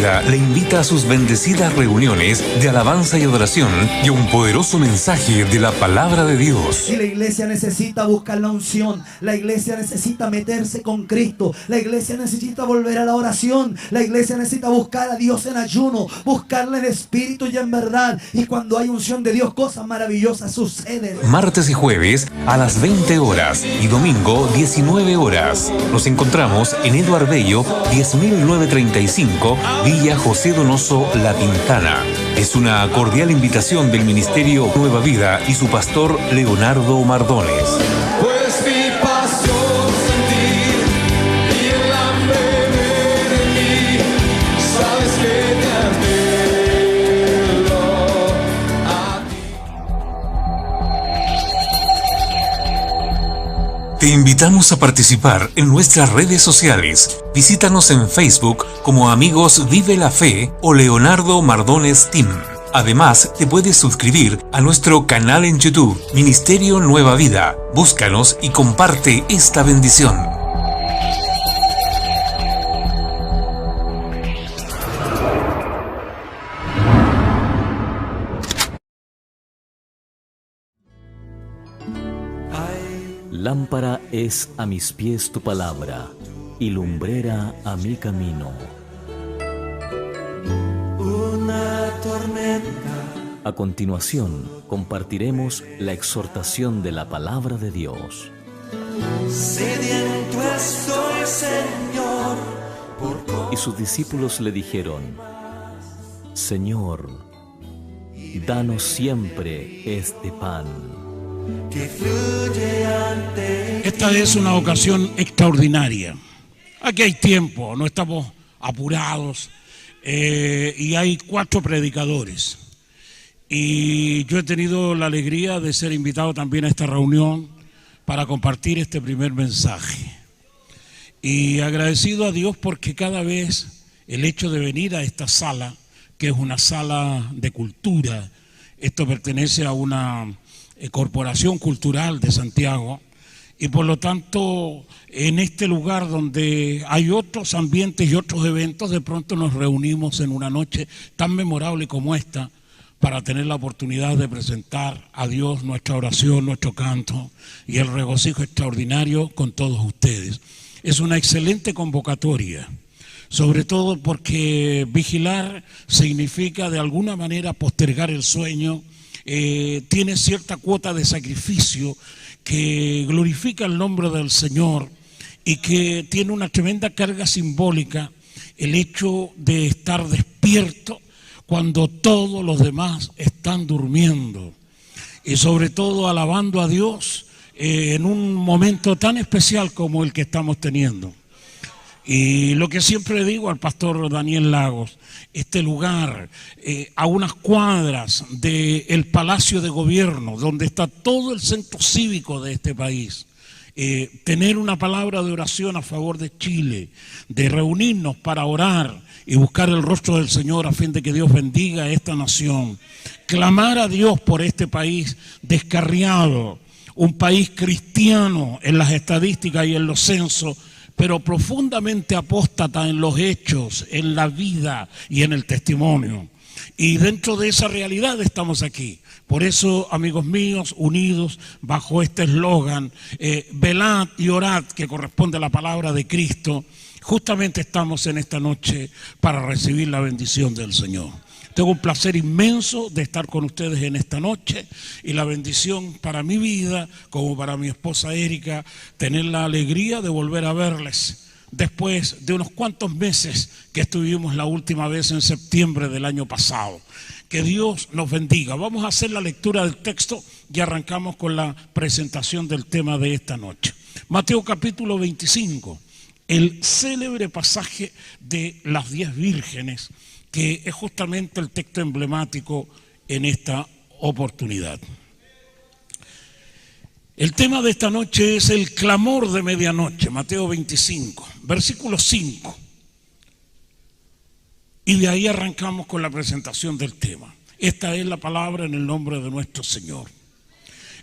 Vida le invita a sus bendecidas reuniones de alabanza y adoración y a un poderoso mensaje de la palabra de Dios. Y la iglesia necesita buscar la unción, la iglesia necesita meterse con Cristo, la iglesia necesita volver a la oración, la iglesia necesita buscar a Dios en ayuno, buscarle en espíritu y en verdad. Y cuando hay unción de Dios, cosas maravillosas suceden. Martes y jueves a las 20 horas y domingo 19 horas. Nos encontramos en Eduardo Bello, 10935, Villa José Donoso, La Pintana. Es una cordial invitación del Ministerio Nueva Vida y su pastor Leonardo Mardones. Pues mi pasión sentir y el hambre de mí, sabes que te anhelo a ti. Te invitamos a participar en nuestras redes sociales. Visítanos en Facebook como Amigos Vive la Fe o Leonardo Mardones Team. Además, te puedes suscribir a nuestro canal en YouTube, Ministerio Nueva Vida. Búscanos y comparte esta bendición. Lámpara es a mis pies tu palabra, y lumbrera a mi camino. Una tormenta. A continuación, compartiremos la exhortación de la palabra de Dios. Sediento estoy, Señor, Y sus discípulos le dijeron: Señor, danos siempre este pan. que fluye ante. Esta es una ocasión extraordinaria. Aquí hay tiempo, no estamos apurados, y hay 4 predicadores. Y yo he tenido la alegría de ser invitado también a esta reunión para compartir este primer mensaje. Y agradecido a Dios porque cada vez el hecho de venir a esta sala, que es una sala de cultura, esto pertenece a una corporación cultural de Santiago, y por lo tanto en este lugar donde hay otros ambientes y otros eventos, de pronto nos reunimos en una noche tan memorable como esta para tener la oportunidad de presentar a Dios nuestra oración, nuestro canto y el regocijo extraordinario con todos ustedes. Es una excelente convocatoria, sobre todo porque vigilar significa de alguna manera postergar el sueño. Tiene cierta cuota de sacrificio que glorifica el nombre del Señor y que tiene una tremenda carga simbólica, el hecho de estar despierto cuando todos los demás están durmiendo, y sobre todo alabando a Dios en un momento tan especial como el que estamos teniendo. Y lo que siempre le digo al pastor Daniel Lagos, este lugar, a unas cuadras del Palacio de Gobierno, donde está todo el centro cívico de este país, tener una palabra de oración a favor de Chile, de reunirnos para orar y buscar el rostro del Señor a fin de que Dios bendiga a esta nación, clamar a Dios por este país descarriado, un país cristiano en las estadísticas y en los censos, pero profundamente apóstata en los hechos, en la vida y en el testimonio. Y dentro de esa realidad estamos aquí. Por eso, amigos míos, unidos bajo este eslogan, velad y orad, que corresponde a la palabra de Cristo, justamente estamos en esta noche para recibir la bendición del Señor. Tengo un placer inmenso de estar con ustedes en esta noche y la bendición para mi vida, como para mi esposa Erika, tener la alegría de volver a verles después de unos cuantos meses que estuvimos la última vez en septiembre del año pasado. Que Dios nos bendiga. Vamos a hacer la lectura del texto y arrancamos con la presentación del tema de esta noche. Mateo capítulo 25, el célebre pasaje de las 10 vírgenes, que es justamente el texto emblemático en esta oportunidad. El tema de esta noche es el clamor de medianoche, Mateo 25, versículo 5. Y de ahí arrancamos con la presentación del tema. Esta es la palabra en el nombre de nuestro Señor.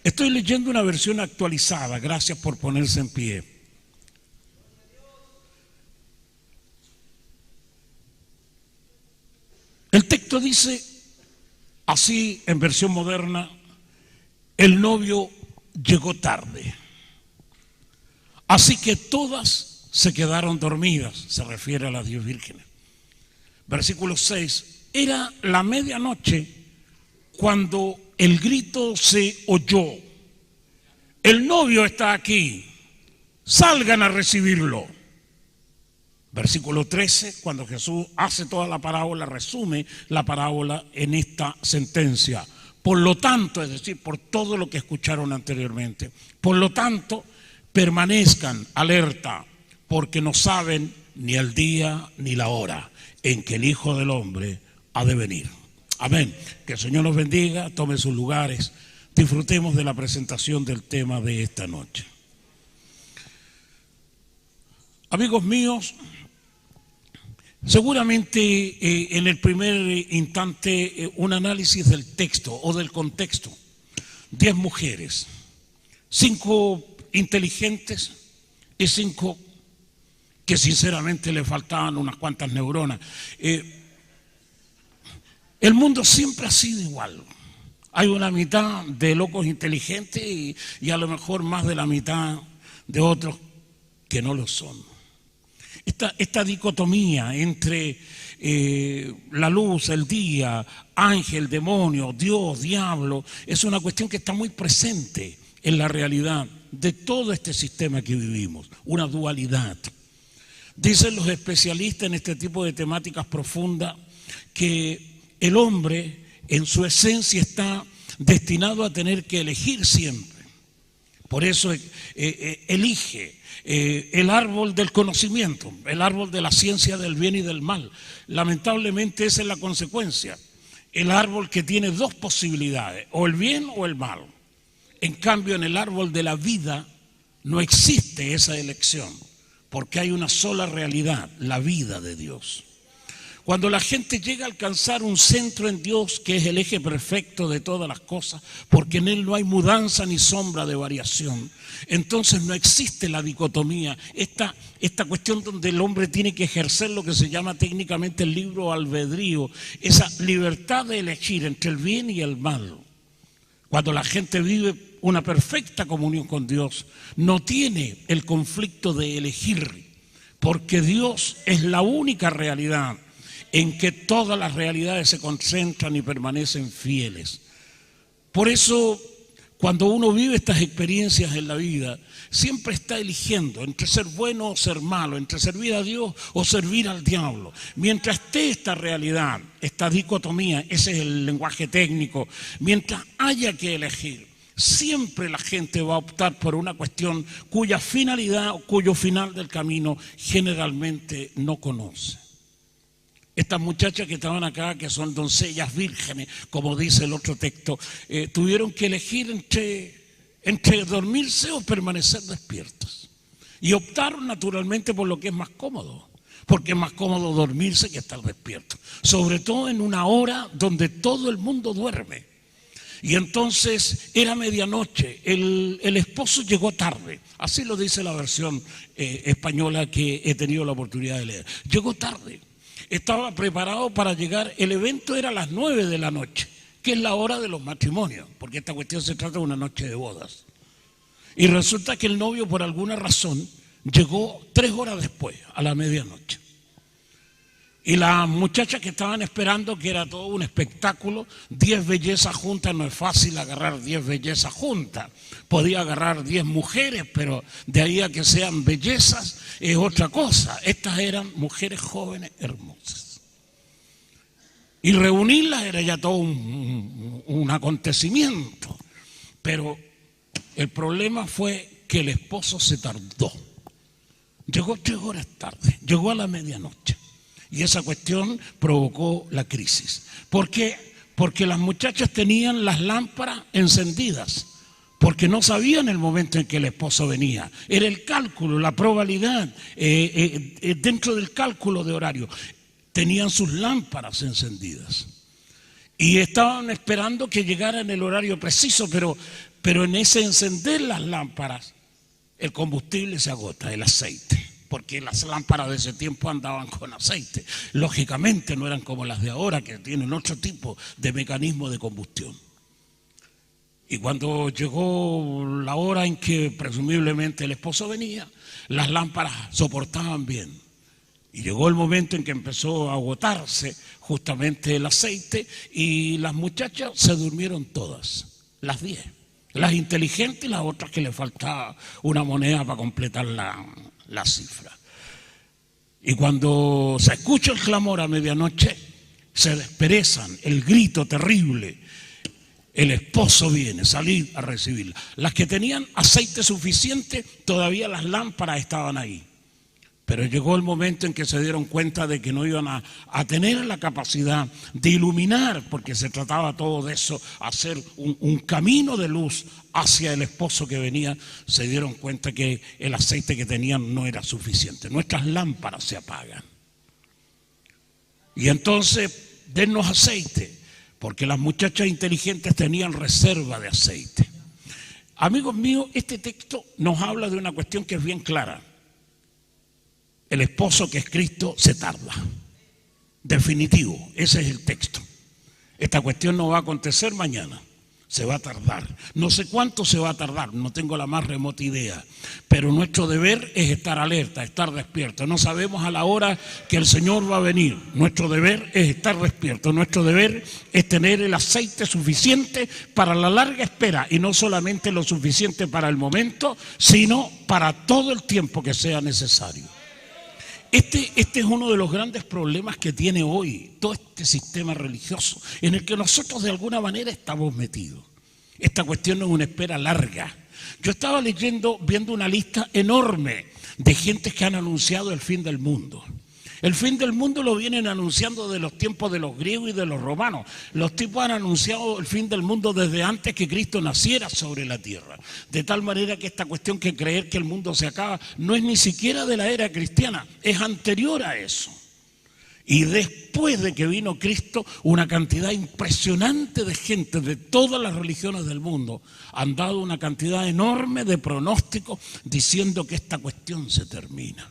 Estoy leyendo una versión actualizada, gracias por ponerse en pie. texto dice, así en versión moderna, el novio llegó tarde. Así que todas se quedaron dormidas, se refiere a las 10 vírgenes. Versículo 6, era la medianoche cuando el grito se oyó. El novio está aquí, salgan a recibirlo. Versículo 13, cuando Jesús hace toda la parábola, resume la parábola en esta sentencia. Por lo tanto, es decir, por todo lo que escucharon anteriormente, por lo tanto, permanezcan alerta, porque no saben ni el día ni la hora en que el Hijo del Hombre ha de venir. Amén. Que el Señor nos bendiga, tome sus lugares, disfrutemos de la presentación del tema de esta noche. Amigos míos, seguramente en el primer instante un análisis del texto o del contexto. 10 mujeres, 5 inteligentes y 5 que sinceramente le faltaban unas cuantas neuronas. El mundo siempre ha sido igual. Hay una mitad de locos inteligentes y a lo mejor más de la mitad de otros que no lo son. Esta dicotomía entre la luz, el día, ángel, demonio, Dios, diablo, es una cuestión que está muy presente en la realidad de todo este sistema que vivimos, una dualidad. Dicen los especialistas en este tipo de temáticas profundas que el hombre en su esencia está destinado a tener que elegir siempre. Por eso elige el árbol del conocimiento, el árbol de la ciencia del bien y del mal. Lamentablemente esa es la consecuencia. El árbol que tiene 2 posibilidades, o el bien o el mal. En cambio, en el árbol de la vida no existe esa elección, porque hay una sola realidad, la vida de Dios. Cuando la gente llega a alcanzar un centro en Dios, que es el eje perfecto de todas las cosas, porque en Él no hay mudanza ni sombra de variación, entonces no existe la dicotomía, esta cuestión donde el hombre tiene que ejercer lo que se llama técnicamente el libre albedrío, esa libertad de elegir entre el bien y el mal. Cuando la gente vive una perfecta comunión con Dios, no tiene el conflicto de elegir, porque Dios es la única realidad en que todas las realidades se concentran y permanecen fieles. Por eso, cuando uno vive estas experiencias en la vida, siempre está eligiendo entre ser bueno o ser malo, entre servir a Dios o servir al diablo. Mientras esté esta realidad, esta dicotomía, ese es el lenguaje técnico, mientras haya que elegir, siempre la gente va a optar por una cuestión cuya finalidad o cuyo final del camino generalmente no conoce. Estas muchachas que estaban acá, que son doncellas vírgenes, como dice el otro texto, tuvieron que elegir entre dormirse o permanecer despiertas. Y optaron naturalmente por lo que es más cómodo, porque es más cómodo dormirse que estar despierto. Sobre todo en una hora donde todo el mundo duerme. Y entonces era medianoche, el esposo llegó tarde, así lo dice la versión española que he tenido la oportunidad de leer. Llegó tarde. Estaba preparado para llegar, el evento era a las 9 de la noche, que es la hora de los matrimonios, porque esta cuestión se trata de una noche de bodas. Y resulta que el novio, por alguna razón, llegó 3 horas después, a la medianoche. Y las muchachas que estaban esperando, que era todo un espectáculo, 10 bellezas juntas, no es fácil agarrar 10 bellezas juntas. Podía agarrar 10 mujeres, pero de ahí a que sean bellezas es otra cosa. Estas eran mujeres jóvenes hermosas. Y reunirlas era ya todo un acontecimiento. Pero el problema fue que el esposo se tardó. Llegó 3 horas tarde, llegó a la medianoche. Y esa cuestión provocó la crisis. ¿Por qué? Porque las muchachas tenían las lámparas encendidas, porque no sabían el momento en que el esposo venía. Era el cálculo, la probabilidad, dentro del cálculo de horario. Tenían sus lámparas encendidas. Y estaban esperando que llegara en el horario preciso, pero en ese encender las lámparas, el combustible se agota, el aceite. porque las lámparas de ese tiempo andaban con aceite. Lógicamente no eran como las de ahora, que tienen otro tipo de mecanismo de combustión. Y cuando llegó la hora en que presumiblemente el esposo venía, las lámparas soportaban bien. Y llegó el momento en que empezó a agotarse justamente el aceite y las muchachas se durmieron todas, las 10. Las inteligentes y las otras que le faltaba una moneda para completar la cifra. Y cuando se escucha el clamor a medianoche, se desperezan, el grito terrible. El esposo viene, salir a recibirla. Las que tenían aceite suficiente, todavía las lámparas estaban ahí. Pero llegó el momento en que se dieron cuenta de que no iban a tener la capacidad de iluminar, porque se trataba todo de eso, hacer un camino de luz hacia el esposo que venía. Se dieron cuenta que el aceite que tenían no era suficiente. Nuestras lámparas se apagan. Y entonces, dennos aceite, porque las muchachas inteligentes tenían reserva de aceite. Amigos míos, este texto nos habla de una cuestión que es bien clara. El esposo, que es Cristo, se tarda. Definitivo, ese es el texto. Esta cuestión no va a acontecer mañana, se va a tardar. No sé cuánto se va a tardar, no tengo la más remota idea. Pero nuestro deber es estar alerta, estar despierto. No sabemos a la hora que el Señor va a venir. Nuestro deber es estar despierto. Nuestro deber es tener el aceite suficiente para la larga espera. Y no solamente lo suficiente para el momento, sino para todo el tiempo que sea necesario. Este es uno de los grandes problemas que tiene hoy todo este sistema religioso en el que nosotros de alguna manera estamos metidos. Esta cuestión no es una espera larga. Yo estaba viendo una lista enorme de gentes que han anunciado el fin del mundo. El fin del mundo lo vienen anunciando de los tiempos de los griegos y de los romanos. Los tipos han anunciado el fin del mundo desde antes que Cristo naciera sobre la tierra. De tal manera que esta cuestión que creer que el mundo se acaba no es ni siquiera de la era cristiana, es anterior a eso. Y después de que vino Cristo, una cantidad impresionante de gente de todas las religiones del mundo han dado una cantidad enorme de pronósticos diciendo que esta cuestión se termina.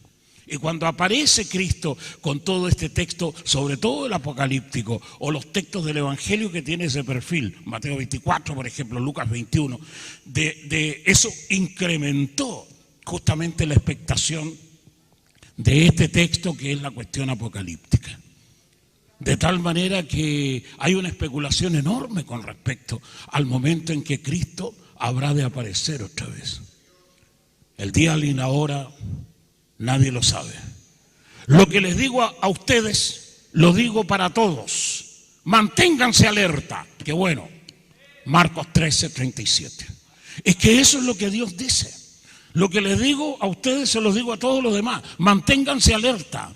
Y cuando aparece Cristo con todo este texto, sobre todo el apocalíptico, o los textos del Evangelio que tiene ese perfil, Mateo 24, por ejemplo, Lucas 21, de eso incrementó justamente la expectación de este texto que es la cuestión apocalíptica. De tal manera que hay una especulación enorme con respecto al momento en que Cristo habrá de aparecer otra vez. El día ni la hora nadie lo sabe. Lo que les digo a ustedes, lo digo para todos. Manténganse alerta. Que bueno, Marcos 13:37. Es que eso es lo que Dios dice. Lo que les digo a ustedes se los digo a todos los demás. Manténganse alerta.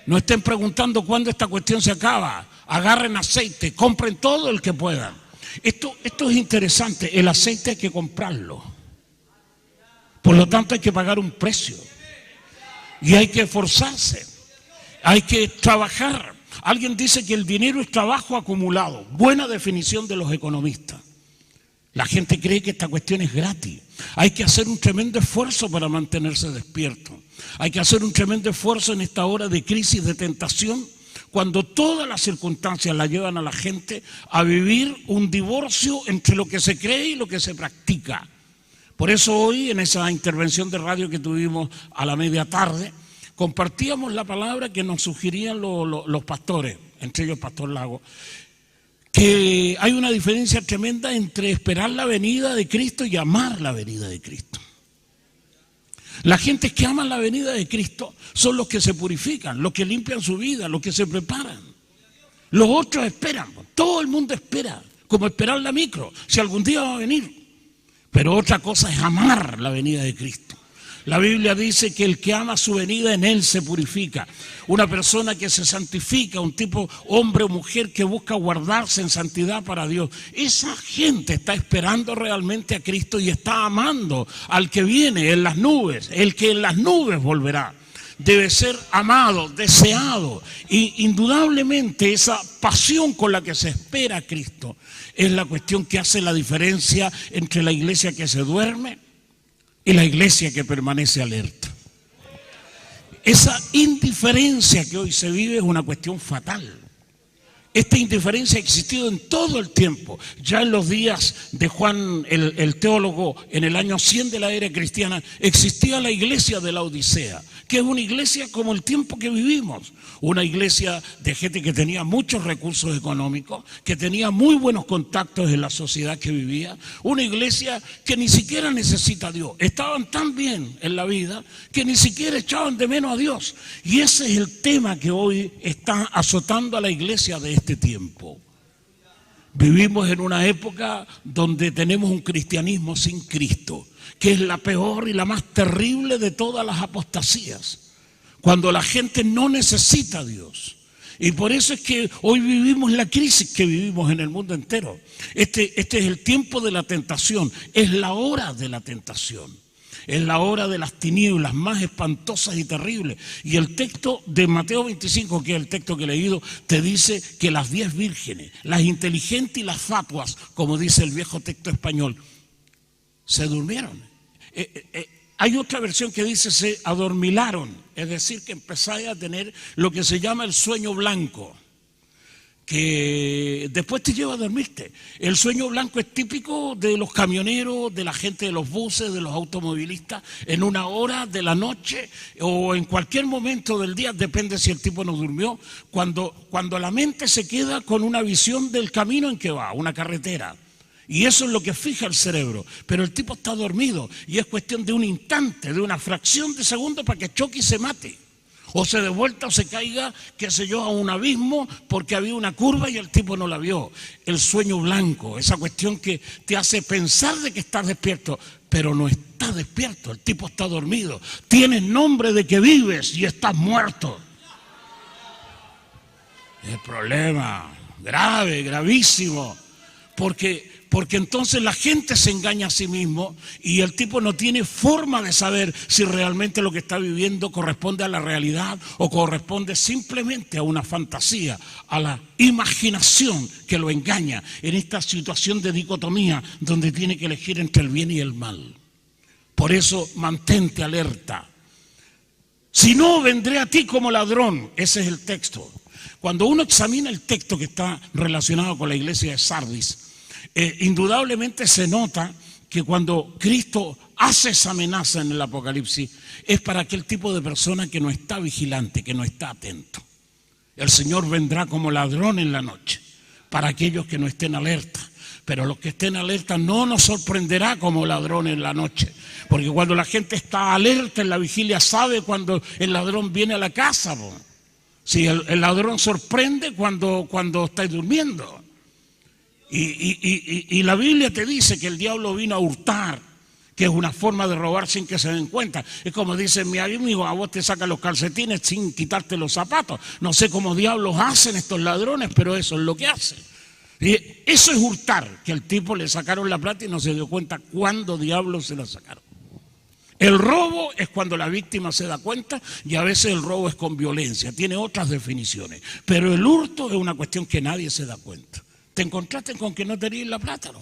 No estén preguntando cuándo esta cuestión se acaba. Agarren aceite, compren todo el que puedan. Esto es interesante. El aceite hay que comprarlo. Por lo tanto hay que pagar un precio. Y hay que esforzarse, hay que trabajar. Alguien dice que el dinero es trabajo acumulado. Buena definición de los economistas. La gente cree que esta cuestión es gratis. Hay que hacer un tremendo esfuerzo para mantenerse despierto. Hay que hacer un tremendo esfuerzo en esta hora de crisis, de tentación, cuando todas las circunstancias la llevan a la gente a vivir un divorcio entre lo que se cree y lo que se practica. Por eso hoy, en esa intervención de radio que tuvimos a la media tarde, compartíamos la palabra que nos sugerían los pastores, entre ellos Pastor Lago, que hay una diferencia tremenda entre esperar la venida de Cristo y amar la venida de Cristo. La gente que ama la venida de Cristo son los que se purifican, los que limpian su vida, los que se preparan. Los otros esperan, todo el mundo espera, como esperar la micro, si algún día va a venir. Pero otra cosa es amar la venida de Cristo. La Biblia dice que el que ama su venida, en él se purifica. Una persona que se santifica, un tipo, hombre o mujer que busca guardarse en santidad para Dios. Esa gente está esperando realmente a Cristo y está amando al que viene en las nubes, el que en las nubes volverá. Debe ser amado, deseado. Y indudablemente esa pasión con la que se espera a Cristo es la cuestión que hace la diferencia entre la iglesia que se duerme y la iglesia que permanece alerta. esa indiferencia que hoy se vive es una cuestión fatal. Esta indiferencia ha existido en todo el tiempo. Ya en los días de Juan el teólogo, en el año 100 de la era cristiana, existía la iglesia de la Odisea, que es una iglesia como el tiempo que vivimos. Una iglesia de gente que tenía muchos recursos económicos, que tenía muy buenos contactos en la sociedad que vivía. Una iglesia que ni siquiera necesita a Dios. Estaban tan bien en la vida que ni siquiera echaban de menos a Dios. Y ese es el tema que hoy está azotando a la iglesia de este tiempo. Vivimos en una época donde tenemos un cristianismo sin Cristo, que es la peor y la más terrible de todas las apostasías, cuando la gente no necesita a Dios. Y por eso es que hoy vivimos la crisis que vivimos en el mundo entero. Este es el tiempo de la tentación, es la hora de la tentación. Es la hora de las tinieblas más espantosas y terribles. Y el texto de Mateo 25, que es el texto que he leído, te dice que las 10 vírgenes, las inteligentes y las fatuas, como dice el viejo texto español, se durmieron. Hay otra versión que dice se adormilaron, es decir, que empezáis a tener lo que se llama el sueño blanco, que después te lleva a dormirte. El sueño blanco es típico de los camioneros, de la gente de los buses, de los automovilistas, en una hora de la noche o en cualquier momento del día, depende si el tipo no durmió, cuando la mente se queda con una visión del camino en que va, una carretera. Y eso es lo que fija el cerebro, pero el tipo está dormido y es cuestión de un instante, de una fracción de segundo para que choque y se mate. O se dé vuelta o se caiga, qué sé yo, a un abismo porque había una curva y el tipo no la vio. El sueño blanco, esa cuestión que te hace pensar de que estás despierto, pero no estás despierto, el tipo está dormido. Tienes nombre de que vives y estás muerto. El problema grave, gravísimo, porque entonces la gente se engaña a sí mismo y el tipo no tiene forma de saber si realmente lo que está viviendo corresponde a la realidad o corresponde simplemente a una fantasía, a la imaginación que lo engaña en esta situación de dicotomía donde tiene que elegir entre el bien y el mal. Por eso mantente alerta. Si no, vendré a ti como ladrón. Ese es el texto. Cuando uno examina el texto que está relacionado con la iglesia de Sardis, indudablemente se nota que cuando Cristo hace esa amenaza en el Apocalipsis es para aquel tipo de persona que no está vigilante, que no está atento. El Señor vendrá como ladrón en la noche para aquellos que no estén alerta, pero los que estén alerta no nos sorprenderá como ladrón en la noche, porque cuando la gente está alerta en la vigilia sabe cuando el ladrón viene a la casa. Si el ladrón sorprende cuando estáis durmiendo. Y la Biblia te dice que el diablo vino a hurtar, que es una forma de robar sin que se den cuenta. Es como dice mi amigo, a vos te sacan los calcetines sin quitarte los zapatos. No sé cómo diablos hacen estos ladrones, pero eso es lo que hacen. Y eso es hurtar, que el tipo le sacaron la plata y no se dio cuenta cuándo diablos se la sacaron. El robo es cuando la víctima se da cuenta y a veces el robo es con violencia, tiene otras definiciones. Pero el hurto es una cuestión que nadie se da cuenta. Te encontraste con que no tenías la plata, ¿no?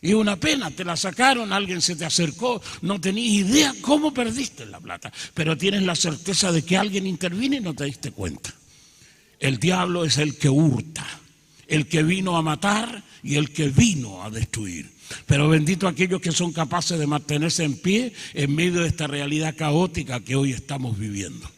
Y una pena, te la sacaron, alguien se te acercó, no tenías idea cómo perdiste la plata, pero tienes la certeza de que alguien intervino y no te diste cuenta. El diablo es el que hurta, el que vino a matar y el que vino a destruir. Pero bendito aquellos que son capaces de mantenerse en pie en medio de esta realidad caótica que hoy estamos viviendo.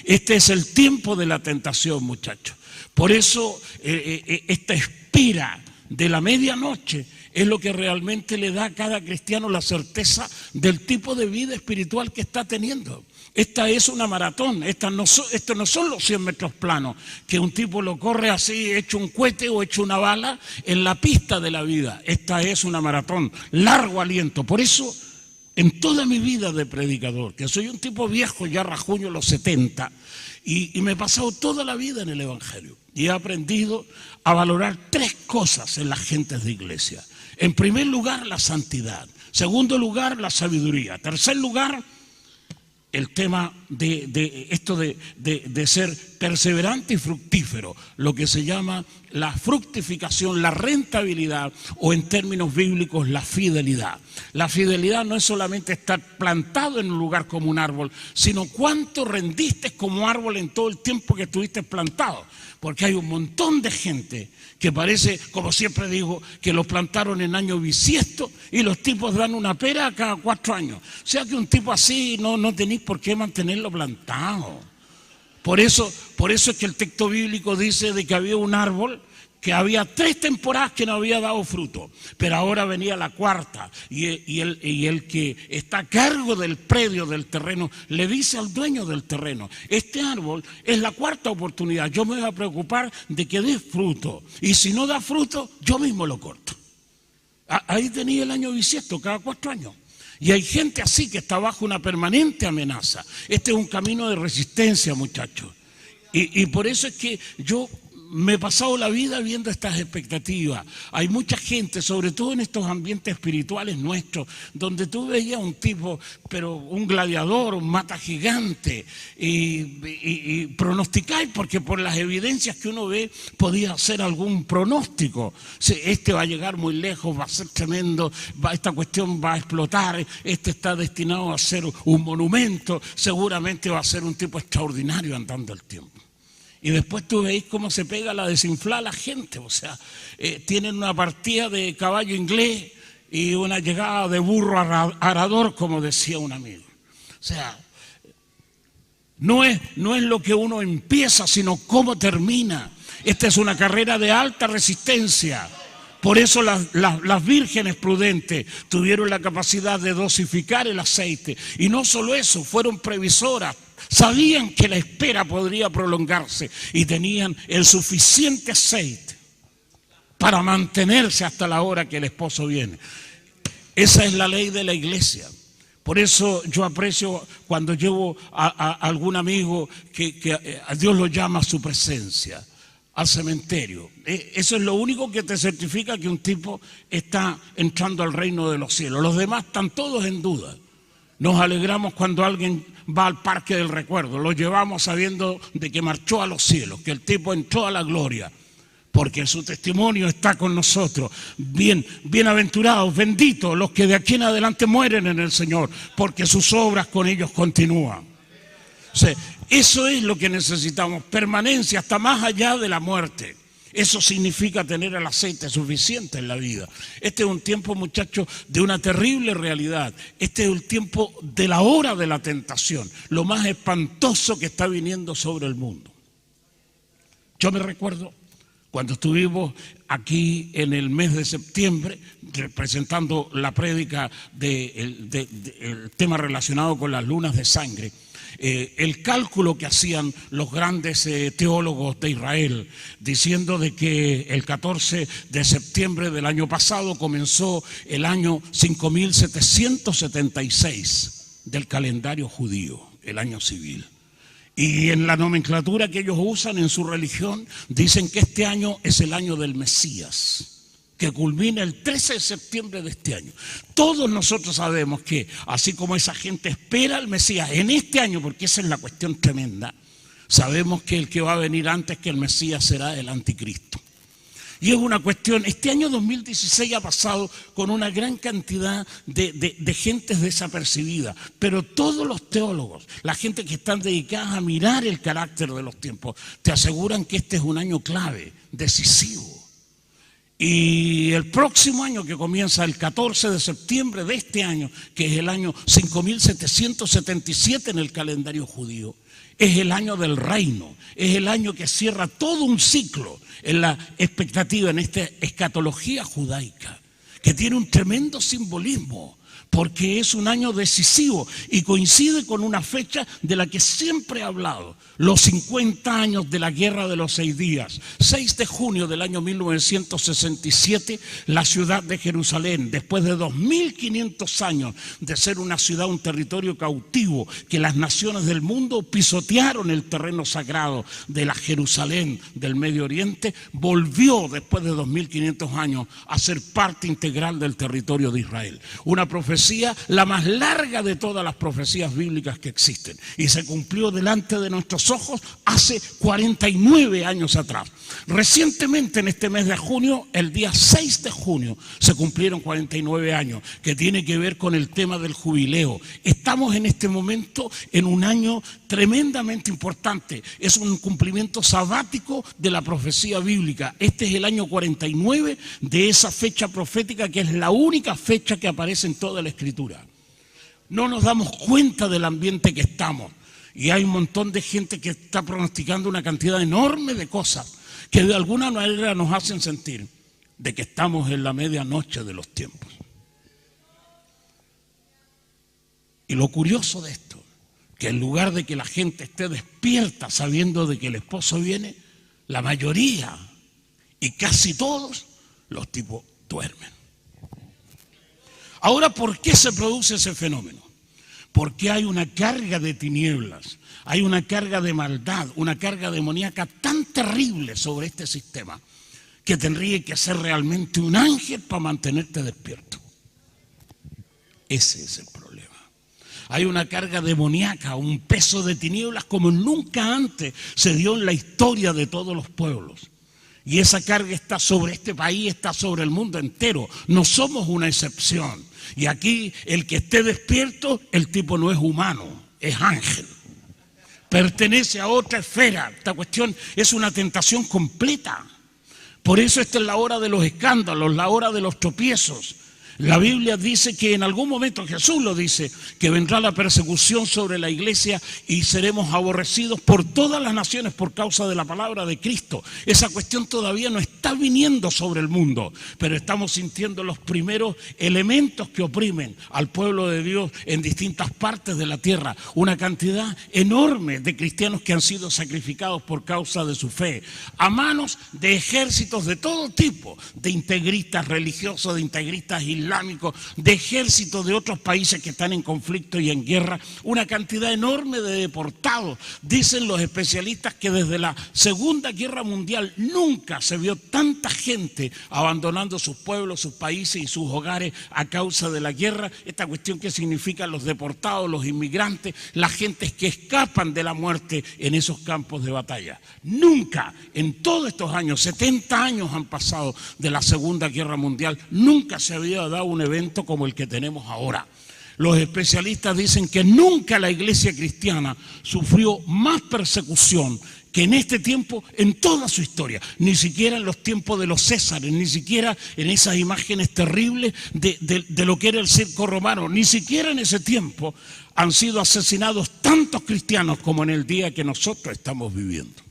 Este es el tiempo de la tentación, muchachos. Por eso esta espera de la medianoche es lo que realmente le da a cada cristiano la certeza del tipo de vida espiritual que está teniendo. Esta es una maratón, estos no son los 100 metros planos, que un tipo lo corre así, hecho un cohete o hecho una bala en la pista de la vida. Esta es una maratón, largo aliento. Por eso, en toda mi vida de predicador, que soy un tipo viejo, ya rajuño los 70, y me he pasado toda la vida en el Evangelio, y he aprendido a valorar 3 cosas en las gentes de iglesia. En primer lugar, la santidad. Segundo lugar, la sabiduría. Tercer lugar, el tema de ser perseverante y fructífero, lo que se llama la fructificación, la rentabilidad, o en términos bíblicos, la fidelidad. La fidelidad no es solamente estar plantado en un lugar como un árbol, sino cuánto rendiste como árbol en todo el tiempo que estuviste plantado. Porque hay un montón de gente que parece, como siempre digo, que los plantaron en año bisiesto y los tipos dan una pera cada 4 años. O sea que un tipo así no tenéis por qué mantenerlo plantado. Por eso es que el texto bíblico dice de que había un árbol que había 3 temporadas que no había dado fruto, pero ahora venía la 4ª y el que está a cargo del predio, del terreno, le dice al dueño del terreno: este árbol es la 4ª oportunidad, yo me voy a preocupar de que dé fruto, y si no da fruto, yo mismo lo corto. Ahí tenía el año bisiesto, cada 4 años. Y hay gente así que está bajo una permanente amenaza. Este es un camino de resistencia, muchachos. Y por eso es que yo me he pasado la vida viendo estas expectativas. Hay mucha gente, sobre todo en estos ambientes espirituales nuestros, donde tú veías un tipo, pero un gladiador, un mata gigante, y pronosticáis, porque por las evidencias que uno ve podía hacer algún pronóstico. Este va a llegar muy lejos, va a ser tremendo, esta cuestión va a explotar, este está destinado a ser un monumento, seguramente va a ser un tipo extraordinario andando el tiempo. Y después tú veis cómo se pega la desinflada la gente. O sea, tienen una partida de caballo inglés y una llegada de burro arador, como decía un amigo. O sea, no es lo que uno empieza, sino cómo termina. Esta es una carrera de alta resistencia. Por eso las vírgenes prudentes tuvieron la capacidad de dosificar el aceite. Y no solo eso, fueron previsoras. Sabían que la espera podría prolongarse y tenían el suficiente aceite para mantenerse hasta la hora que el esposo viene. Esa es la ley de la iglesia. Por eso yo aprecio cuando llevo a algún amigo que a Dios lo llama a su presencia, al cementerio. Eso es lo único que te certifica que un tipo está entrando al reino de los cielos. Los demás están todos en duda. Nos alegramos cuando alguien va al parque del recuerdo, lo llevamos sabiendo de que marchó a los cielos, que el tipo entró a la gloria, porque su testimonio está con nosotros. Bienaventurados, benditos los que de aquí en adelante mueren en el Señor, porque sus obras con ellos continúan. O sea, eso es lo que necesitamos, permanencia hasta más allá de la muerte. Eso significa tener el aceite suficiente en la vida. Este es un tiempo, muchachos, de una terrible realidad. Este es el tiempo de la hora de la tentación, lo más espantoso que está viniendo sobre el mundo. Yo me recuerdo cuando estuvimos aquí en el mes de septiembre presentando la prédica del tema relacionado con las lunas de sangre. El cálculo que hacían los grandes teólogos de Israel, diciendo de que el 14 de septiembre del año pasado comenzó el año 5776 del calendario judío, el año civil. Y en la nomenclatura que ellos usan en su religión, dicen que este año es el año del Mesías, que culmina el 13 de septiembre de este año. Todos nosotros sabemos que, así como esa gente espera al Mesías en este año, porque esa es la cuestión tremenda, sabemos que el que va a venir antes que el Mesías será el anticristo. Y es una cuestión, este año 2016 ha pasado con una gran cantidad de gentes desapercibidas, pero todos los teólogos, la gente que están dedicadas a mirar el carácter de los tiempos, te aseguran que este es un año clave, decisivo. Y el próximo año, que comienza el 14 de septiembre de este año, que es el año 5777 en el calendario judío, es el año del reino, es el año que cierra todo un ciclo en la expectativa, en esta escatología judaica, que tiene un tremendo simbolismo, porque es un año decisivo y coincide con una fecha de la que siempre he hablado, los 50 años de la Guerra de los 6 días. 6 de junio del año 1967, la ciudad de Jerusalén, después de 2500 años de ser una ciudad, un territorio cautivo, que las naciones del mundo pisotearon el terreno sagrado de la Jerusalén del Medio Oriente, volvió después de 2500 años a ser parte integral del territorio de Israel. Una profecía, la más larga de todas las profecías bíblicas que existen. Y se cumplió delante de nuestros ojos hace 49 años atrás. Recientemente, en este mes de junio, el día 6 de junio, se cumplieron 49 años, que tiene que ver con el tema del jubileo. Estamos en este momento en un año tremendamente importante. Es un cumplimiento sabático de la profecía bíblica. Este es el año 49 de esa fecha profética, que es la única fecha que aparece en toda la Escritura. No nos damos cuenta del ambiente que estamos. Y hay un montón de gente que está pronosticando una cantidad enorme de cosas que de alguna manera nos hacen sentir de que estamos en la medianoche de los tiempos. Y lo curioso de esto, que en lugar de que la gente esté despierta sabiendo de que el esposo viene, la mayoría y casi todos los tipos duermen. Ahora, ¿por qué se produce ese fenómeno? Porque hay una carga de tinieblas, hay una carga de maldad, una carga demoníaca tan terrible sobre este sistema que tendría que ser realmente un ángel para mantenerte despierto. Ese es el problema. Hay una carga demoníaca, un peso de tinieblas como nunca antes se dio en la historia de todos los pueblos. Y esa carga está sobre este país, está sobre el mundo entero. No somos una excepción. Y aquí el que esté despierto, el tipo no es humano, es ángel. Pertenece a otra esfera. Esta cuestión es una tentación completa. Por eso esta es la hora de los escándalos, la hora de los tropiezos. La Biblia dice que en algún momento, Jesús lo dice, que vendrá la persecución sobre la iglesia y seremos aborrecidos por todas las naciones por causa de la palabra de Cristo. Esa cuestión todavía no está viniendo sobre el mundo, pero estamos sintiendo los primeros elementos que oprimen al pueblo de Dios en distintas partes de la tierra. Una cantidad enorme de cristianos que han sido sacrificados por causa de su fe, a manos de ejércitos de todo tipo, de integristas religiosos, de integristas islámicos, de ejércitos de otros países que están en conflicto y en guerra, una cantidad enorme de deportados. Dicen los especialistas que desde la Segunda Guerra Mundial nunca se vio tanta gente abandonando sus pueblos, sus países y sus hogares a causa de la guerra. Esta cuestión que significa los deportados, los inmigrantes, las gentes que escapan de la muerte en esos campos de batalla. Nunca, en todos estos años, 70 años han pasado de la Segunda Guerra Mundial, nunca se había dado un evento como el que tenemos ahora. Los especialistas dicen que nunca la iglesia cristiana sufrió más persecución que en este tiempo en toda su historia, ni siquiera en los tiempos de los Césares, ni siquiera en esas imágenes terribles de lo que era el circo romano, ni siquiera en ese tiempo han sido asesinados tantos cristianos como en el día que nosotros estamos viviendo.